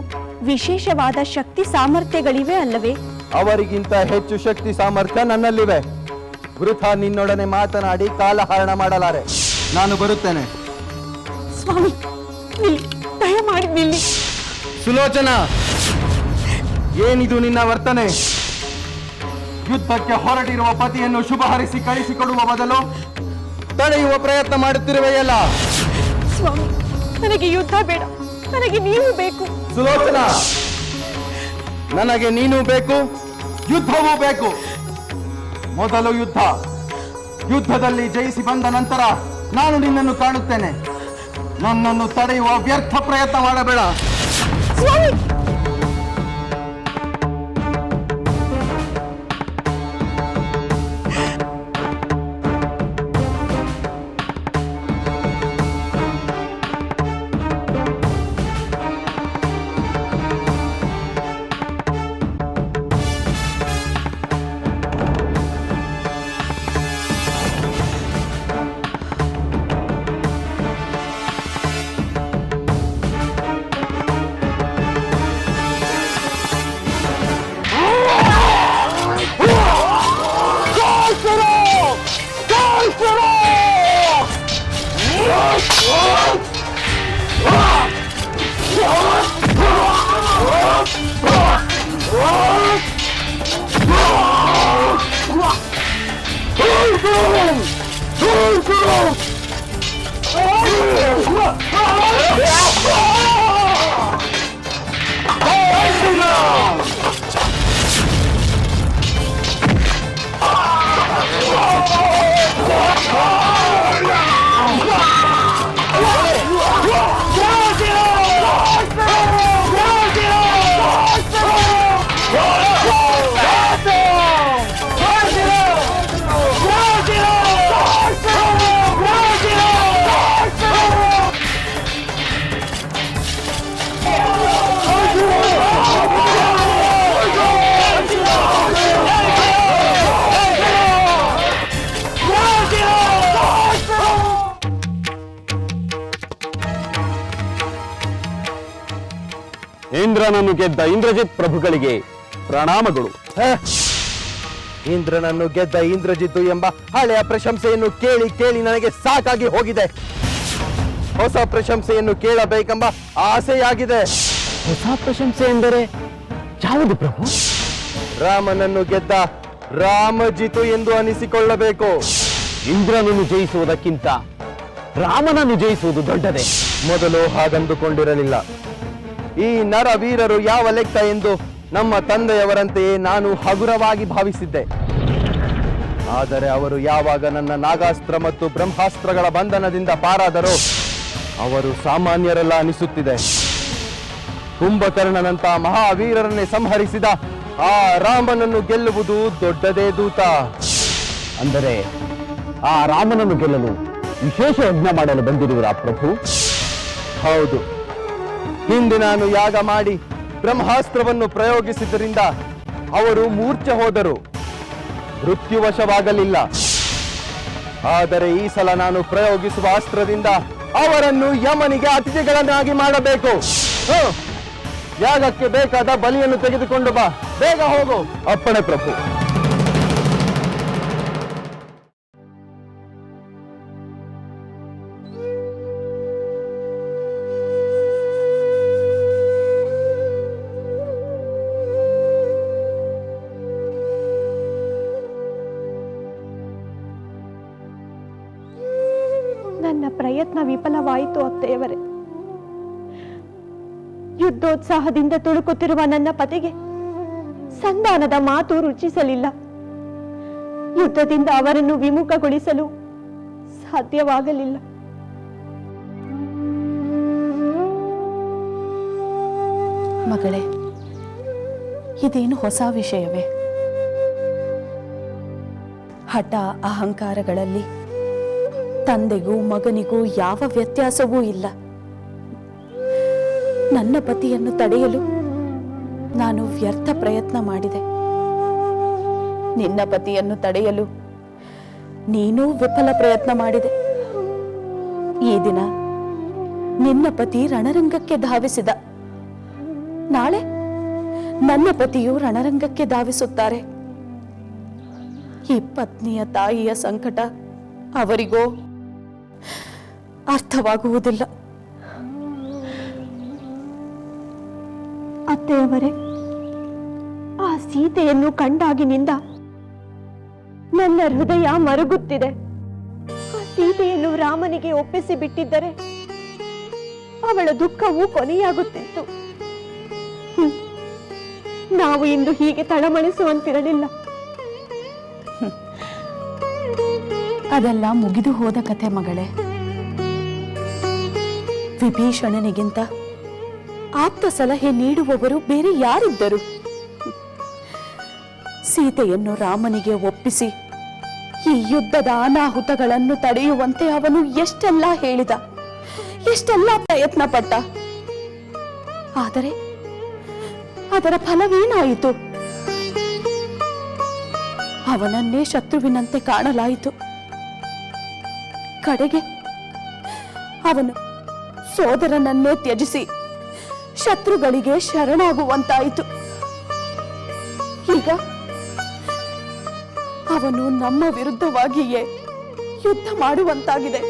[SPEAKER 7] ವಿಶೇಷವಾದ ಶಕ್ತಿ ಸಾಮರ್ಥ್ಯಗಳಿವೆ ಅಲ್ಲವೇ?
[SPEAKER 10] ಅವರಿಗಿಂತ ಹೆಚ್ಚು ಶಕ್ತಿ ಸಾಮರ್ಥ್ಯ ನನ್ನಲ್ಲಿವೆ. ವೃಥಾ ನಿನ್ನೊಡನೆ ಮಾತನಾಡಿ ಕಾಲಹರಣ ಮಾಡಲಾರೆ. ನಾನು ಬರುತ್ತೇನೆ.
[SPEAKER 7] ಸ್ವಾಮಿ, ನಿಲ್ಲಿ, ದಯಮಾಡಿ ನಿಲ್ಲಿ.
[SPEAKER 10] ಸುಲೋಚನಾ, ಏನಿದು ನಿನ್ನ ವರ್ತನೆ? ಯುದ್ಧಕ್ಕೆ ಹೊರಟಿರುವ ಪತಿಯನ್ನು ಶುಭ ಹರಿಸಿ ಕಳಿಸಿಕೊಡುವ ಬದಲು ತಡೆಯುವ ಪ್ರಯತ್ನ ಮಾಡುತ್ತಿರುವೆಯಲ್ಲ.
[SPEAKER 7] ಸ್ವಾಮಿ, ನನಗೆ ಯುದ್ಧ ಬೇಡ, ನನಗೆ ನೀವು ಬೇಕು.
[SPEAKER 10] ಸುಲೋಚನಾ, ನನಗೆ ನೀನು ಬೇಕು, ಯುದ್ಧವೂ ಬೇಕು. ಮೊದಲು ಯುದ್ಧದಲ್ಲಿ ಜಯಿಸಿ ಬಂದ ನಂತರ ನಾನು ನಿನ್ನನ್ನು ಕಾಣುತ್ತೇನೆ. ನನ್ನನ್ನು ತಡೆಯುವ ವ್ಯರ್ಥ ಪ್ರಯತ್ನ ಮಾಡಬೇಡ.
[SPEAKER 7] ಸ್ವಾಮಿ,
[SPEAKER 11] ಇಂದ್ರನನ್ನು ಗೆದ್ದ ಇಂದ್ರಜಿತ್ ಪ್ರಭುಗಳಿಗೆ ಪ್ರಣಾಮಗಳು.
[SPEAKER 10] ಇಂದ್ರನನ್ನು ಗೆದ್ದ ಇಂದ್ರಜಿತ್ತು ಎಂಬ ಹಳೆಯ ಪ್ರಶಂಸೆಯನ್ನು ಕೇಳಿ ಕೇಳಿ ನನಗೆ ಸಾಕಾಗಿ ಹೋಗಿದೆ. ಹೊಸ ಪ್ರಶಂಸೆಯನ್ನು ಕೇಳಬೇಕೆಂಬ ಆಸೆಯಾಗಿದೆ.
[SPEAKER 11] ಹೊಸ ಪ್ರಶಂಸೆ ಎಂದರೆ ಯಾವುದು ಪ್ರಭು?
[SPEAKER 10] ರಾಮನನ್ನು ಗೆದ್ದ ರಾಮಜಿತು ಎಂದು ಅನಿಸಿಕೊಳ್ಳಬೇಕು.
[SPEAKER 11] ಇಂದ್ರನನ್ನು ಜಯಿಸುವುದಕ್ಕಿಂತ ರಾಮನನ್ನು ಜಯಿಸುವುದು ದೊಡ್ಡದೇ.
[SPEAKER 10] ಮೊದಲು ಹಾಗಂದುಕೊಂಡಿರಲಿಲ್ಲ. ಈ ನರವೀರರು ಯಾವ ಲೆಕ್ಕ ಎಂದು ನಮ್ಮ ತಂದೆಯವರಂತೆಯೇ ನಾನು ಹಗುರವಾಗಿ ಭಾವಿಸಿದ್ದೆ. ಆದರೆ ಅವರು ಯಾವಾಗ ನನ್ನ ನಾಗಾಸ್ತ್ರ ಮತ್ತು ಬ್ರಹ್ಮಾಸ್ತ್ರಗಳ ಬಂಧನದಿಂದ ಪಾರಾದರೋ ಅವರು ಸಾಮಾನ್ಯರಲ್ಲ ಅನಿಸುತ್ತಿದೆ. ಕುಂಭಕರ್ಣನಂತ ಮಹಾವೀರರನ್ನೇ ಸಂಹರಿಸಿದ ಆ ರಾಮನನ್ನು ಗೆಲ್ಲುವುದು ದೊಡ್ಡದೇ ದೂತ.
[SPEAKER 11] ಅಂದರೆ ಆ ರಾಮನನ್ನು ಗೆಲ್ಲಲು ವಿಶೇಷ ಯಜ್ಞ ಮಾಡಲು ಬಂದಿರುವಿರಾ ಪ್ರಭು?
[SPEAKER 10] ಹೌದು. ಹಿಂದೆ ನಾನು ಯಾಗ ಮಾಡಿ ಬ್ರಹ್ಮಾಸ್ತ್ರವನ್ನು ಪ್ರಯೋಗಿಸಿದ್ದರಿಂದ ಅವರು ಮೂರ್ಛೆ ಹೋದರು, ಮೃತ್ಯುವಶವಾಗಲಿಲ್ಲ. ಆದರೆ ಈ ಸಲ ನಾನು ಪ್ರಯೋಗಿಸುವ ಅಸ್ತ್ರದಿಂದ ಅವರನ್ನು ಯಮನಿಗೆ ಅತಿಥಿಗಳನ್ನಾಗಿ ಮಾಡಬೇಕು. ಯಾಗಕ್ಕೆ ಬೇಕಾದ ಬಲಿಯನ್ನು ತೆಗೆದುಕೊಂಡು ಬಾ, ಬೇಗ ಹೋಗು. ಅಪ್ಪಣೆ ಪ್ರಭು.
[SPEAKER 7] ನನ್ನ ಪ್ರಯತ್ನ ವಿಫಲವಾಯಿತು ಅತ್ತೆಯವರೇ. ಯುದ್ಧೋತ್ಸಾಹದಿಂದ ತುಳುಕುತ್ತಿರುವ ನನ್ನ ಪತಿಗೆ ಸಂಧಾನದ ಮಾತು ರುಚಿಸಲಿಲ್ಲ. ಯುದ್ಧದಿಂದ ಅವರನ್ನು ವಿಮುಖಗೊಳಿಸಲು ಸಾಧ್ಯವಾಗಲಿಲ್ಲ.
[SPEAKER 14] ಮಗಳೇ, ಇದೇನು ಹೊಸ ವಿಷಯವೇ? ಹಠ ಅಹಂಕಾರಗಳಲ್ಲಿ ತಂದೆಗೂ ಮಗನಿಗೂ ಯಾವ ವ್ಯತ್ಯಾಸವೂ ಇಲ್ಲ. ನನ್ನ ಪತಿಯನ್ನು ತಡೆಯಲು ನಾನು ವ್ಯರ್ಥ ಪ್ರಯತ್ನ ಮಾಡಿದೆ. ನಿನ್ನ ಪತಿಯನ್ನು ತಡೆಯಲು ನೀನೂ ವಿಫಲ ಪ್ರಯತ್ನ ಮಾಡಿದೆ. ಈ ದಿನ ನಿನ್ನ ಪತಿ ರಣರಂಗಕ್ಕೆ ಧಾವಿಸಿದ. ನಾಳೆ ನನ್ನ ಪತಿಯು ರಣರಂಗಕ್ಕೆ ಧಾವಿಸುತ್ತಾರೆ. ಈ ಪತ್ನಿಯ ತಾಯಿಯ ಸಂಕಟ ಅವರಿಗೋ ಅರ್ಥವಾಗುವುದಿಲ್ಲ.
[SPEAKER 7] ಅತ್ತೆಯವರೇ, ಆ ಸೀತೆಯನ್ನು ಕಂಡಾಗಿನಿಂದ ನನ್ನ ಹೃದಯ ಮರುಗುತ್ತಿದೆ. ಆ ಸೀತೆಯನ್ನು ರಾಮನಿಗೆ ಒಪ್ಪಿಸಿ ಬಿಟ್ಟಿದ್ದರೆ ಅವಳ ದುಃಖವು ಕೊನೆಯಾಗುತ್ತಿತ್ತು. ನಾವು ಇಂದು ಹೀಗೆ ತಳಮಳಿಸುವಂತಿರಲಿಲ್ಲ.
[SPEAKER 14] ಅದೆಲ್ಲ ಮುಗಿದು ಹೋದ ಕಥೆ ಮಗಳೇ. ವಿಭೀಷಣನಿಗಿಂತ ಆಪ್ತ ಸಲಹೆ ನೀಡುವವರು ಬೇರೆ ಯಾರಿದ್ದರು? ಸೀತೆಯನ್ನು ರಾಮನಿಗೆ ಒಪ್ಪಿಸಿ ಈ ಯುದ್ಧದ ಅನಾಹುತಗಳನ್ನು ತಡೆಯುವಂತೆ ಅವನು ಎಷ್ಟೆಲ್ಲ ಹೇಳಿದ, ಎಷ್ಟೆಲ್ಲ ಪ್ರಯತ್ನ ಪಟ್ಟ. ಆದರೆ ಅದರ ಫಲವೇನಾಯಿತು? ಅವನನ್ನೇ ಶತ್ರುವಿನಂತೆ ಕಾಣಲಾಯಿತು. ಕಡೆಗೆ ಅವನು ಸೋದರನನ್ನೇ ತ್ಯಜಿಸಿ ಶತ್ರುಗಳಿಗೆ ಶರಣಾಗುವಂತಾಯಿತು. ಈಗ ಅವನು ನಮ್ಮ ವಿರುದ್ಧವಾಗಿಯೇ ಯುದ್ಧ ಮಾಡುವಂತಾಗಿದೆ.